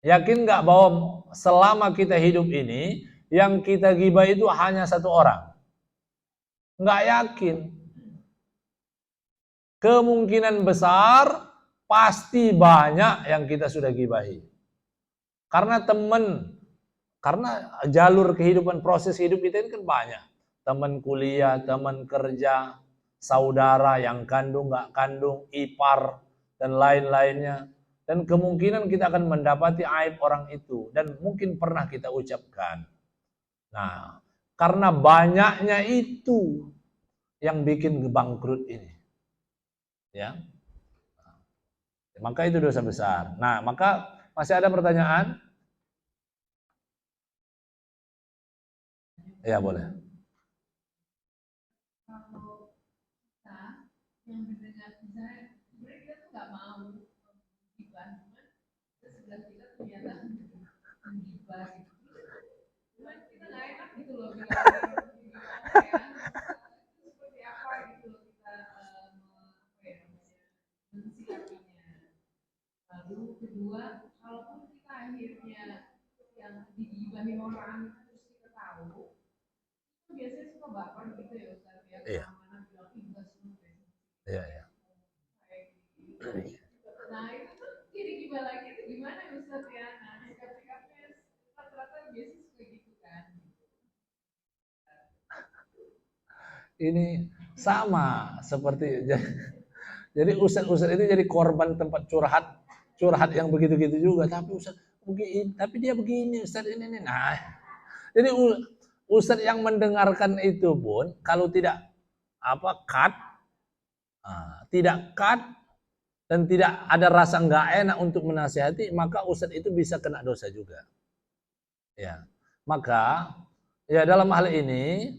Yakin nggak bahwa selama kita hidup ini yang kita gibah itu hanya 1 orang? Nggak yakin. Kemungkinan besar pasti banyak yang kita sudah gibahi. Karena karena jalur kehidupan, proses hidup kita ini kan banyak. Teman kuliah, teman kerja, saudara yang kandung, nggak kandung, ipar, dan lain-lainnya. Dan kemungkinan kita akan mendapati aib orang itu. Dan mungkin pernah kita ucapkan. Nah, karena banyaknya itu, yang bikin bangkrut ini. Ya. Maka itu dosa besar. Nah, maka masih ada pertanyaan? Ya, boleh. Kalau kita yang mendengar misalnya sebenarnya kita tuh nggak mau menggibah, cuman sebelah kita ternyata menggibah gitu. Cuman kita nggak enak gitu loh bilang gimana ya, seperti apa gitu loh kita mensikapinya. Lalu kedua, kalaupun kita akhirnya yang digibahin orang terus kita tahu, itu biasanya suka baper gitu ya Ustaz ya. Iya. Kemana-mana bilang ibas semua. Iya, iya. Nah itu tuh jadi gibah lagi itu gimana Ustaz ya? Nah sikap-sikapnya rata-rata biasanya suka gitu kan. Ini sama seperti jadi ustaz-ustaz itu jadi korban tempat curhat yang begitu-gitu juga. Tapi dia begini ustaz ini. Nah, jadi ustaz yang mendengarkan itu pun kalau tidak tidak cut dan tidak ada rasa nggak enak untuk menasihati, maka ustaz itu bisa kena dosa juga. Ya, maka ya dalam hal ini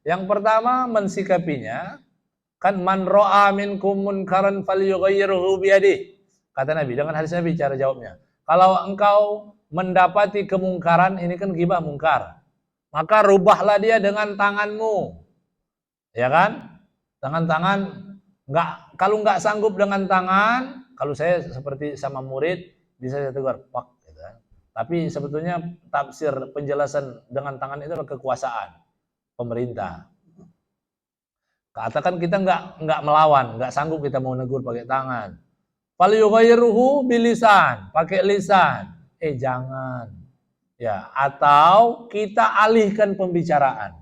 yang pertama mensikapinya kan man ra'a minkum munkaran falyughayyirhu biyadihi. Kata Nabi, dengan hadis Nabi cara jawabnya. Kalau engkau mendapati kemungkaran, ini kan ghibah mungkar, maka rubahlah dia dengan tanganmu. Ya kan? Dengan tangan, kalau nggak sanggup dengan tangan, kalau saya seperti sama murid bisa saya tegur, pak, gitu kan. Tapi sebetulnya tafsir penjelasan dengan tangan itu adalah kekuasaan pemerintah. Katakan kita nggak melawan, nggak sanggup kita mau negur pakai tangan. Falyughayyiruhu bilisan, pakai lisan. Jangan. Ya, atau kita alihkan pembicaraan.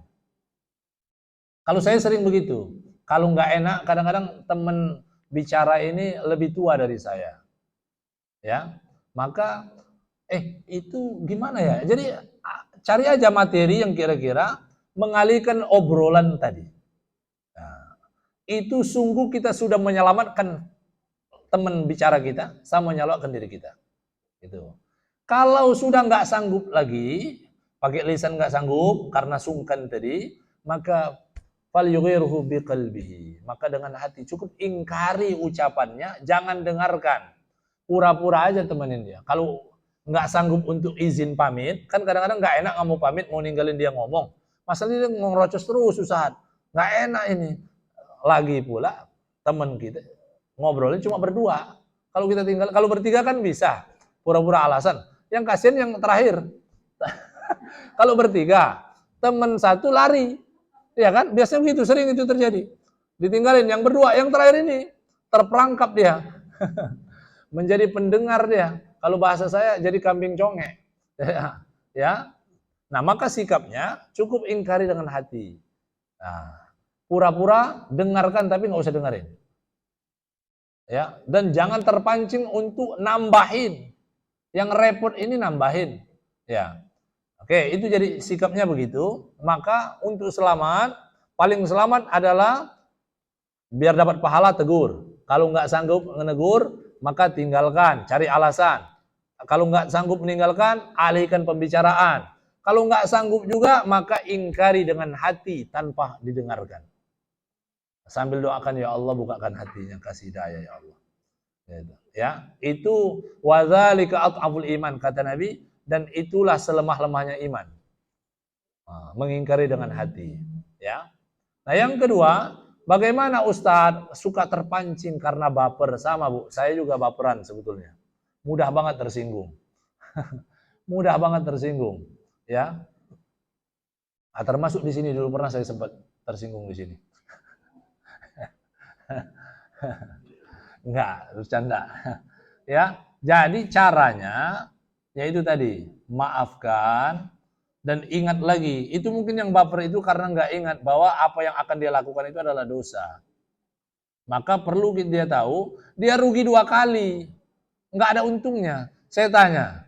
Kalau saya sering begitu. Kalau nggak enak, kadang-kadang teman bicara ini lebih tua dari saya. Ya, maka itu gimana ya? Jadi cari aja materi yang kira-kira mengalihkan obrolan tadi. Nah, itu sungguh kita sudah menyelamatkan teman bicara kita sama menyelamatkan diri kita. Gitu. Kalau sudah nggak sanggup lagi, pakai lisan nggak sanggup karena sungkan tadi, maka falyughayyiruhu biqalbihi. Maka dengan hati cukup ingkari ucapannya, jangan dengarkan. Pura-pura aja temenin dia. Kalau nggak sanggup untuk izin pamit, kan kadang-kadang nggak enak nggak mau pamit, mau ninggalin dia ngomong. Masalahnya dia ngerocos terus susah. Nggak enak ini. Lagi pula teman kita ngobrolnya cuma berdua. Kalau kita tinggal, kalau bertiga kan bisa pura-pura alasan. Yang kasihan yang terakhir. Kalau bertiga, teman satu lari. Ya kan? Biasanya begitu, sering itu terjadi. Ditinggalin yang berdua, yang terakhir ini terperangkap dia. Menjadi pendengar dia. Kalau bahasa saya jadi kambing conge. Ya. Nah, maka sikapnya cukup ingkari dengan hati. Nah, pura-pura dengarkan tapi nggak usah dengerin. Ya, dan jangan terpancing untuk nambahin. Yang repot ini nambahin. Ya. Oke, itu jadi sikapnya begitu. Maka untuk selamat, paling selamat adalah biar dapat pahala tegur. Kalau nggak sanggup menegur, maka tinggalkan, cari alasan. Kalau nggak sanggup meninggalkan, alihkan pembicaraan. Kalau nggak sanggup juga, maka ingkari dengan hati tanpa didengarkan. Sambil doakan, ya Allah bukakan hatinya, kasih hidayah ya Allah. Ya, itu wadzalika at'aful iman kata Nabi, dan itulah selemah-lemahnya iman. Mengingkari dengan hati, ya. Nah, yang kedua, bagaimana Ustadz suka terpancing karena baper? Sama Bu, saya juga baperan sebetulnya. Mudah banget tersinggung. Mudah banget tersinggung, ya. Termasuk di sini dulu pernah saya sempat tersinggung di sini. Enggak, bercanda. Ya, jadi caranya yaitu tadi, maafkan dan ingat lagi. Itu mungkin yang baper itu karena nggak ingat bahwa apa yang akan dia lakukan itu adalah dosa. Maka perlu dia tahu, dia rugi 2 kali. Nggak ada untungnya. Saya tanya,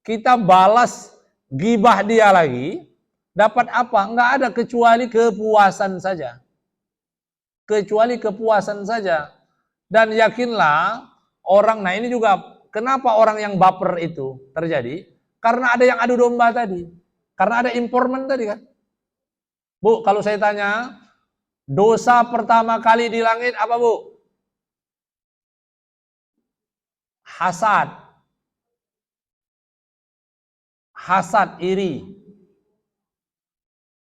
kita balas gibah dia lagi, Dapat apa? Enggak ada kecuali kepuasan saja. Kecuali kepuasan saja. Dan yakinlah orang, nah ini juga kenapa orang yang baper itu terjadi? Karena ada yang adu domba tadi. Karena ada informan tadi kan. Bu, kalau saya tanya, dosa pertama kali di langit apa Bu? Hasad. Hasad, iri.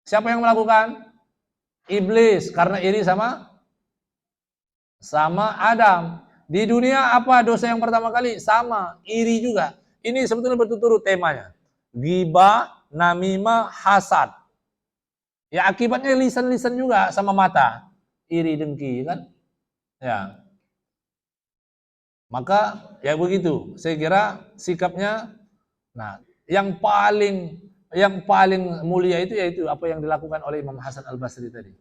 Siapa yang melakukan? Iblis, karena iri sama Adam. Di dunia apa dosa yang pertama kali? Sama, iri juga. Ini sebetulnya berturut-turut temanya. Ghibah, namimah, hasad. Ya akibatnya lisan-lisan juga sama mata. Iri, dengki kan? Ya. Maka ya begitu. Saya kira sikapnya, nah, yang paling mulia itu yaitu apa yang dilakukan oleh Imam Hasan Al-Basri tadi.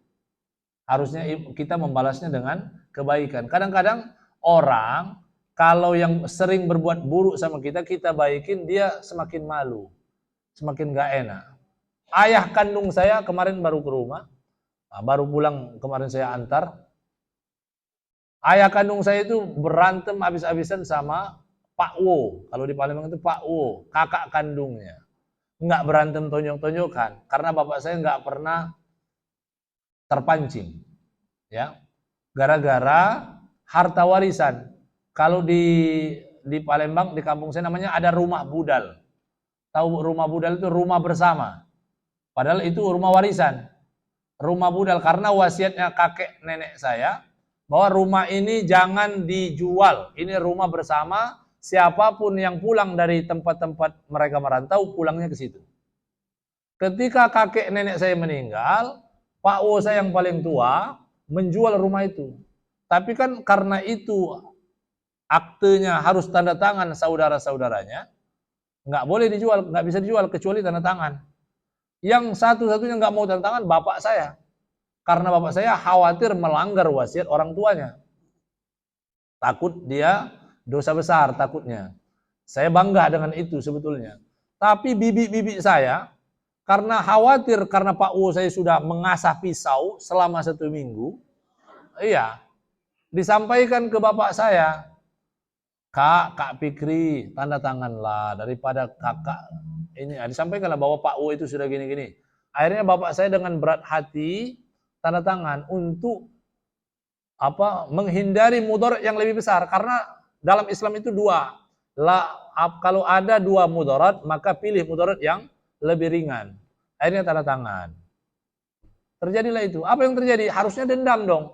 Harusnya kita membalasnya dengan kebaikan. Kadang-kadang orang kalau yang sering berbuat buruk sama kita, kita baikin, dia semakin malu, semakin gak enak. Ayah kandung saya kemarin baru ke rumah, baru pulang kemarin saya antar. Ayah kandung saya itu berantem habis-habisan sama Pak Wo. Kalau di Palembang itu Pak Wo, kakak kandungnya. Nggak berantem tonjok-tonjokan, karena bapak saya nggak pernah terpancing. Ya, gara-gara harta warisan. Kalau di Palembang, di kampung saya namanya ada rumah budal. Tahu rumah budal itu rumah bersama. Padahal itu rumah warisan. Rumah budal karena wasiatnya kakek nenek saya bahwa rumah ini jangan dijual. Ini rumah bersama, siapapun yang pulang dari tempat-tempat mereka merantau pulangnya ke situ. Ketika kakek nenek saya meninggal, Pak Wo saya yang paling tua menjual rumah itu. Tapi kan karena itu aktenya harus tanda tangan saudara-saudaranya, nggak boleh dijual, nggak bisa dijual kecuali tanda tangan. Yang satu-satunya nggak mau tanda tangan bapak saya, karena bapak saya khawatir melanggar wasiat orang tuanya, takut dia dosa besar takutnya. Saya bangga dengan itu sebetulnya. Tapi bibi-bibi saya, karena khawatir karena Pak Wo saya sudah mengasah pisau selama 1 minggu, iya, disampaikan ke bapak saya, Kak Fikri, tanda tanganlah daripada kakak ini. Disampaikanlah bahwa Pak Wo itu sudah gini-gini. Akhirnya bapak saya dengan berat hati tanda tangan untuk menghindari mudarat yang lebih besar, karena dalam Islam itu dua. Kalau ada dua mudarat, maka pilih mudarat yang lebih ringan. Akhirnya tanda tangan. Terjadilah itu. Apa yang terjadi? Harusnya dendam dong.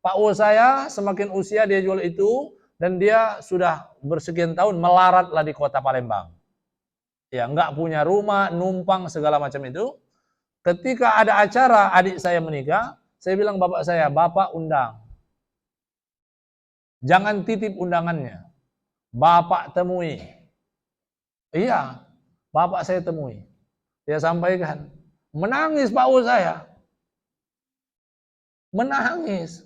Pak Wo saya semakin usia dia jual itu, dan dia sudah bersekian tahun melaratlah di kota Palembang. Ya, nggak punya rumah, numpang segala macam itu. Ketika ada acara adik saya menikah, saya bilang bapak saya, Bapak undang. Jangan titip undangannya. Bapak temui. Iya, bapak saya temui. Dia sampaikan. Menangis Pak Wo saya. Menangis.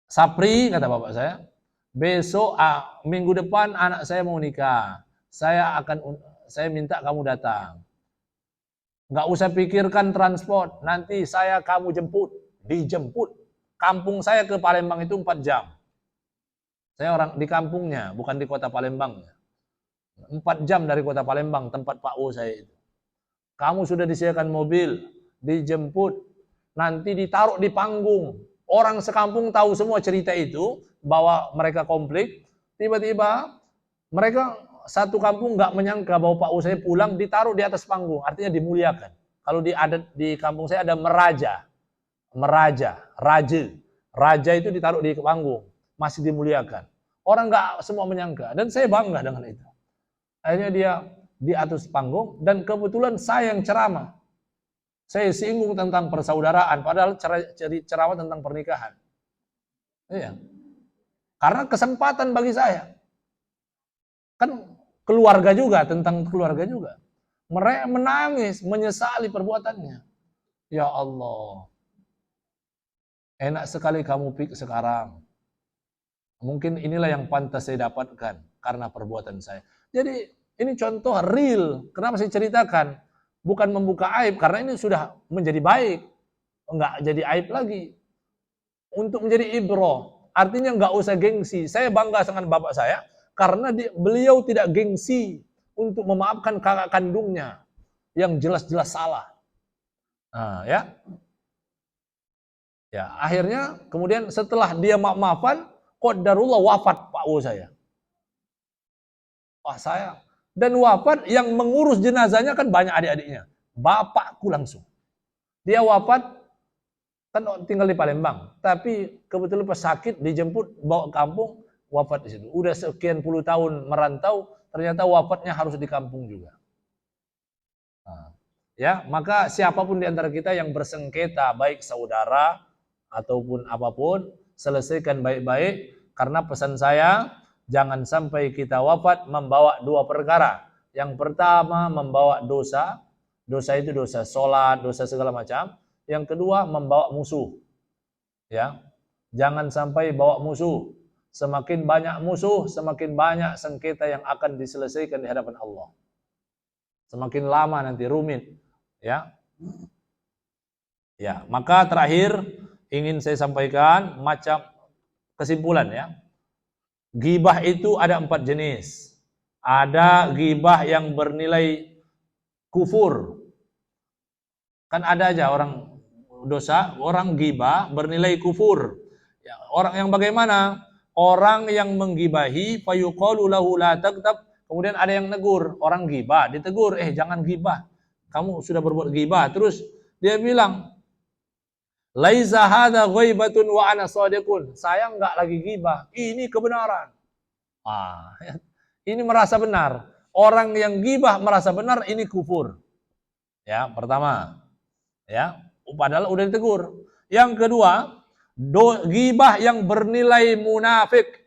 Sapri, kata bapak saya, besok minggu depan anak saya mau nikah. Saya minta kamu datang. Nggak usah pikirkan transport, nanti saya kamu jemput, dijemput. Kampung saya ke Palembang itu 4 jam. Saya orang di kampungnya, bukan di kota Palembang. 4 jam dari kota Palembang, tempat Pak Wo saya itu. Kamu sudah disediakan mobil, dijemput, nanti ditaruh di panggung. Orang sekampung tahu semua cerita itu, bahwa mereka konflik. Tiba-tiba mereka satu kampung nggak menyangka bahwa Pak Wo saya pulang, ditaruh di atas panggung, artinya dimuliakan. Kalau di adat di kampung saya ada meraja, raja itu ditaruh di panggung, masih dimuliakan. Orang nggak semua menyangka, dan saya bangga dengan itu. Akhirnya dia di atas panggung, dan kebetulan saya yang ceramah. Saya singgung tentang persaudaraan, padahal ceramah tentang pernikahan. Iya. Karena kesempatan bagi saya. Kan keluarga juga, tentang keluarga juga. Mereka menangis, menyesali perbuatannya. Ya Allah. Enak sekali kamu sekarang. Mungkin inilah yang pantas saya dapatkan karena perbuatan saya. Jadi Ini contoh real. Kenapa saya ceritakan? Bukan membuka aib, karena ini sudah menjadi baik. Enggak jadi aib lagi. Untuk menjadi ibrah. Artinya enggak usah gengsi. Saya bangga dengan bapak saya, karena beliau tidak gengsi untuk memaafkan kakak kandungnya yang jelas-jelas salah. Nah, ya. Ya, akhirnya kemudian setelah dia maaf-maafan, qadarullah wafat Pak Wo saya. Wah, saya. Dan wafat yang mengurus jenazahnya kan banyak adik-adiknya. Bapakku langsung. Dia wafat kan tinggal di Palembang, tapi kebetulan pas sakit dijemput bawa ke kampung, wafat di situ. Udah sekian puluh tahun merantau, ternyata wafatnya harus di kampung juga. Nah, ya, maka siapapun di antara kita yang bersengketa, baik saudara ataupun apapun, selesaikan baik-baik, karena pesan saya, jangan sampai kita wafat membawa dua perkara. Yang pertama membawa dosa, dosa itu dosa sholat, dosa segala macam. Yang kedua membawa musuh. Ya, jangan sampai bawa musuh. Semakin banyak musuh, semakin banyak sengketa yang akan diselesaikan di hadapan Allah. Semakin lama nanti rumit. Ya, ya. Maka terakhir ingin saya sampaikan macam kesimpulan ya. Ghibah itu ada 4 jenis. Ada ghibah yang bernilai kufur. Kan ada aja orang dosa, orang ghibah bernilai kufur. Ya, orang yang bagaimana? Orang yang menggibahi fayuqalu lahu la tagtab, kemudian ada yang negur, orang ghibah, ditegur, jangan ghibah. Kamu sudah berbuat ghibah. Terus dia bilang, laisa hadza ghaibatun wa ana shadiqun. Saya enggak lagi ghibah, ini kebenaran. Ini merasa benar. Orang yang ghibah merasa benar, ini kufur. Ya, pertama. Ya, padahal udah ditegur. Yang kedua, ghibah yang bernilai munafik,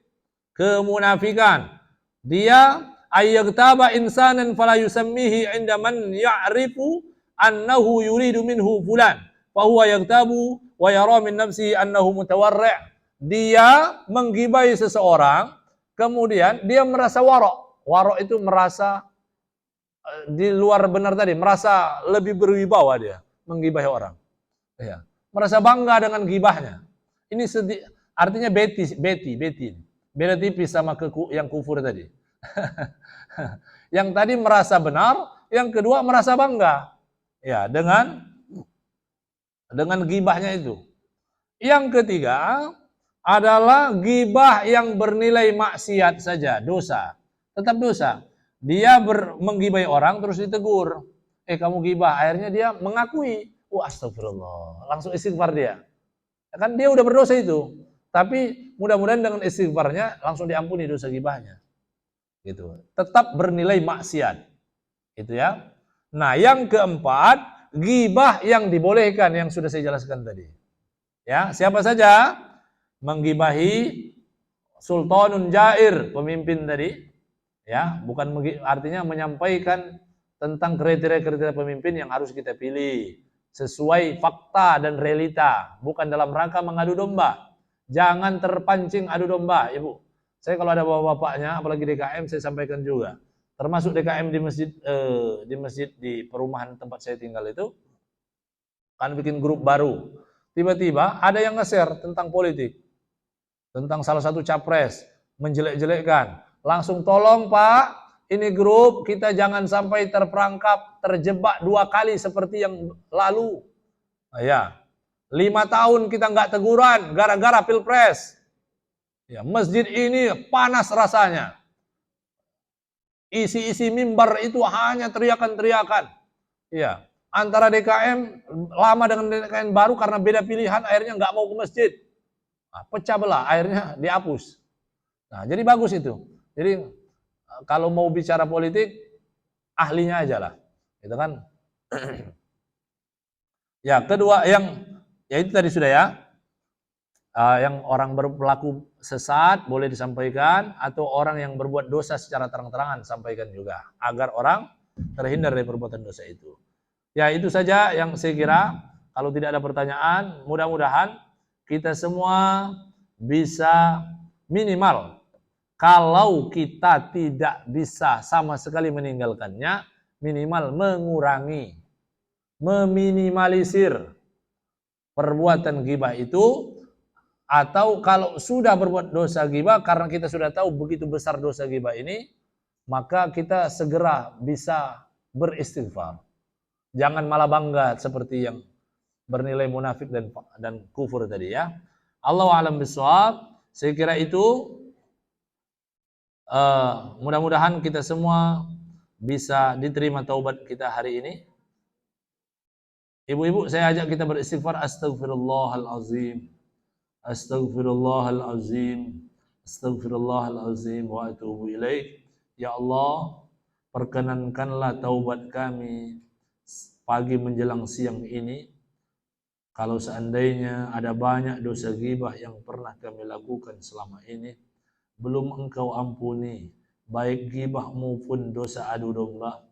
kemunafikan. Dia ayyagtaba insanan fala yusammihi inda man ya'rifu annahu yuridu minhu fulan. Fahuwa yagtabu wa yara min nafsi annahu mutawarri'. Dia menggibahi seseorang, kemudian dia merasa warok. Warok itu merasa di luar benar tadi, merasa lebih berwibawa dia menggibahi orang. Ya, merasa bangga dengan gibahnya. Ini artinya beti. Beda tipis sama yang kufur tadi. Yang tadi merasa benar, yang kedua merasa bangga. Ya, dengan gibahnya itu. Yang ketiga adalah gibah yang bernilai maksiat saja, dosa. Tetap dosa. Dia menggibahi orang terus ditegur. Kamu gibah. Akhirnya dia mengakui. Astagfirullah. Langsung istighfar dia. Kan dia udah berdosa itu. Tapi mudah-mudahan dengan istighfarnya langsung diampuni dosa gibahnya. Gitu. Tetap bernilai maksiat. Itu ya. Nah, yang keempat, gibah yang dibolehkan yang sudah saya jelaskan tadi. Ya, siapa saja menggibahi sultanun jair, pemimpin tadi. Ya, bukan artinya menyampaikan tentang kriteria-kriteria pemimpin yang harus kita pilih sesuai fakta dan realita, bukan dalam rangka mengadu domba. Jangan terpancing adu domba, Ibu. Saya kalau ada bapak-bapaknya, apalagi DKM, saya sampaikan juga. Termasuk DKM di masjid di perumahan tempat saya tinggal itu, kan bikin grup baru. Tiba-tiba ada yang nge-share tentang politik, tentang salah satu capres, menjelek-jelekkan. Langsung tolong Pak, ini grup kita jangan sampai terperangkap, terjebak 2 kali seperti yang lalu. Ya, 5 tahun kita nggak teguran gara-gara pilpres. Ya, masjid ini panas rasanya. Isi-isi mimbar itu hanya teriakan-teriakan. Ya, antara DKM lama dengan DKM baru karena beda pilihan akhirnya nggak mau ke masjid. Nah, pecah belah, akhirnya dihapus. Nah, jadi bagus itu. Jadi kalau mau bicara politik, ahlinya aja lah, gitu kan? Ya, kedua ya itu tadi sudah ya. Yang orang berpelaku sesat boleh disampaikan, atau orang yang berbuat dosa secara terang-terangan sampaikan juga, agar orang terhindar dari perbuatan dosa itu. Ya, itu saja yang saya kira. Kalau tidak ada pertanyaan, mudah-mudahan kita semua bisa minimal Kalau kita tidak bisa sama sekali meninggalkannya, minimal mengurangi, meminimalisir perbuatan ghibah itu. Atau kalau sudah berbuat dosa ghibah, karena kita sudah tahu begitu besar dosa ghibah ini, maka kita segera bisa beristighfar. Jangan malah bangga seperti yang bernilai munafik dan kufur tadi ya. Allahu a'lam bishawab. Saya kira itu mudah-mudahan kita semua bisa diterima taubat kita hari ini. Ibu-ibu, saya ajak kita beristighfar. Astaghfirullahalazim. Astaghfirullahalazim. Astaghfirullahalazim wa atubu ilaih. Ya Allah, perkenankanlah taubat kami pagi menjelang siang ini. Kalau seandainya ada banyak dosa ghibah yang pernah kami lakukan selama ini, belum Engkau ampuni, baik ghibah maupun dosa adu domba,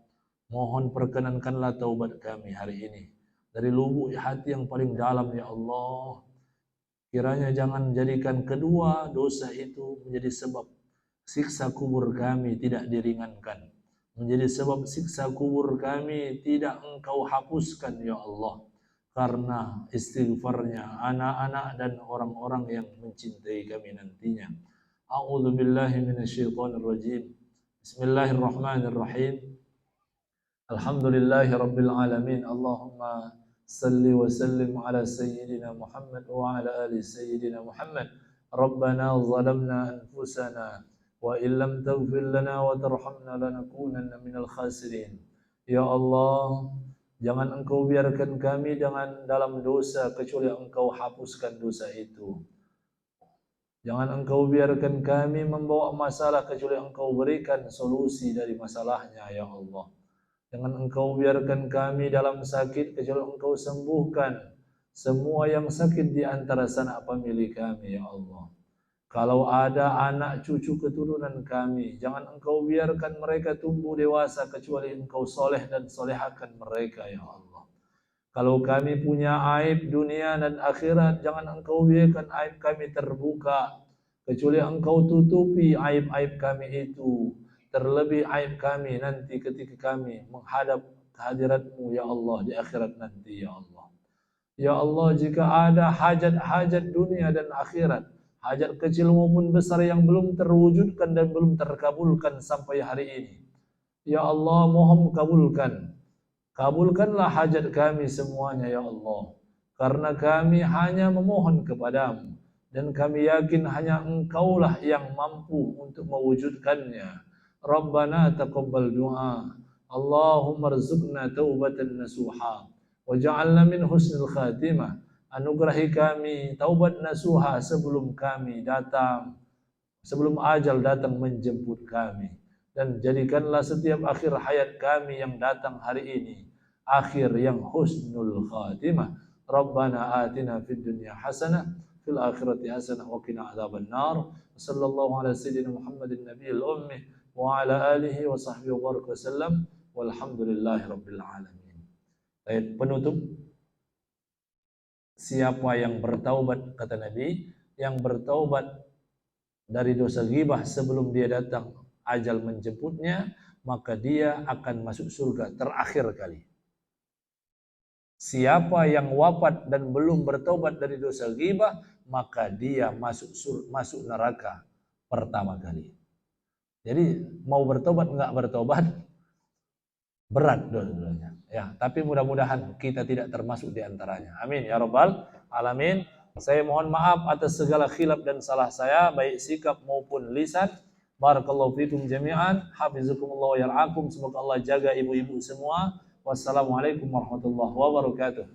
mohon perkenankanlah taubat kami hari ini. Dari lubuk hati yang paling dalam, ya Allah, kiranya jangan jadikan kedua dosa itu menjadi sebab siksa kubur kami tidak diringankan, menjadi sebab siksa kubur kami tidak Engkau hapuskan, ya Allah, karena istighfarnya anak-anak dan orang-orang yang mencintai kami nantinya. A'udzu billahi minasyaitonir rajim. Bismillahirrahmanirrahim. Alhamdulillahi rabbil alamin. Allahumma salli wa sallim ala sayyidina Muhammad wa ala ali sayyidina Muhammad. Rabbana zalamna anfusana wa illam taghfir lana wa tarhamna lanakunanna minal khasirin. Ya Allah, jangan Engkau biarkan kami dalam dosa kecuali Engkau hapuskan dosa itu. Jangan Engkau biarkan kami membawa masalah kecuali Engkau berikan solusi dari masalahnya, ya Allah. Jangan Engkau biarkan kami dalam sakit kecuali Engkau sembuhkan semua yang sakit di antara sanak famili kami, ya Allah. Kalau ada anak cucu keturunan kami, jangan Engkau biarkan mereka tumbuh dewasa kecuali Engkau soleh dan solehakan mereka, ya Allah. Kalau kami punya aib dunia dan akhirat, jangan Engkau biarkan aib kami terbuka kecuali Engkau tutupi aib-aib kami itu. Terlebih aib kami nanti ketika kami menghadap kehadirat-Mu, ya Allah, di akhirat nanti, ya Allah. Ya Allah, jika ada hajat-hajat dunia dan akhirat, hajat kecil maupun besar yang belum terwujudkan dan belum terkabulkan sampai hari ini, ya Allah, mohon kabulkan. Kabulkanlah hajat kami semuanya, ya Allah. Karena kami hanya memohon kepadamu, dan kami yakin hanya Engkaulah yang mampu untuk mewujudkannya. Rabbana taqabbal du'a. Allahumma rzuqna taubatan nasuha waj'alna min husnil khatimah. Anugerahi kami taubat nasuha sebelum ajal datang menjemput kami, dan jadikanlah setiap akhir hayat kami yang datang hari ini akhir yang husnul khatimah. Rabbana atina fid dunya hasanah fil akhirati hasanah wa qina adzabannar. Sallallahu ala sayyidina Muhammadin nabiyil ummi wa ala alihi wa sahbihi wa baraka wasallam walhamdulillahi rabbil alamin. Baik, penutup, siapa yang bertaubat, kata Nabi, yang bertaubat dari dosa ghibah sebelum dia datang ajal menjemputnya, maka dia akan masuk surga terakhir kali. Siapa yang wafat dan belum bertaubat dari dosa ghibah, maka dia masuk neraka pertama kali. Jadi mau bertobat enggak bertobat, berat dosanya. Ya, tapi mudah-mudahan kita tidak termasuk di antaranya. Amin ya rabbal alamin. Saya mohon maaf atas segala khilaf dan salah saya, baik sikap maupun lisan. Barakallahu fikum jami'an. Hafizukumullah wa yar'akum. Semoga Allah jaga ibu-ibu semua. Wassalamualaikum warahmatullahi wabarakatuh.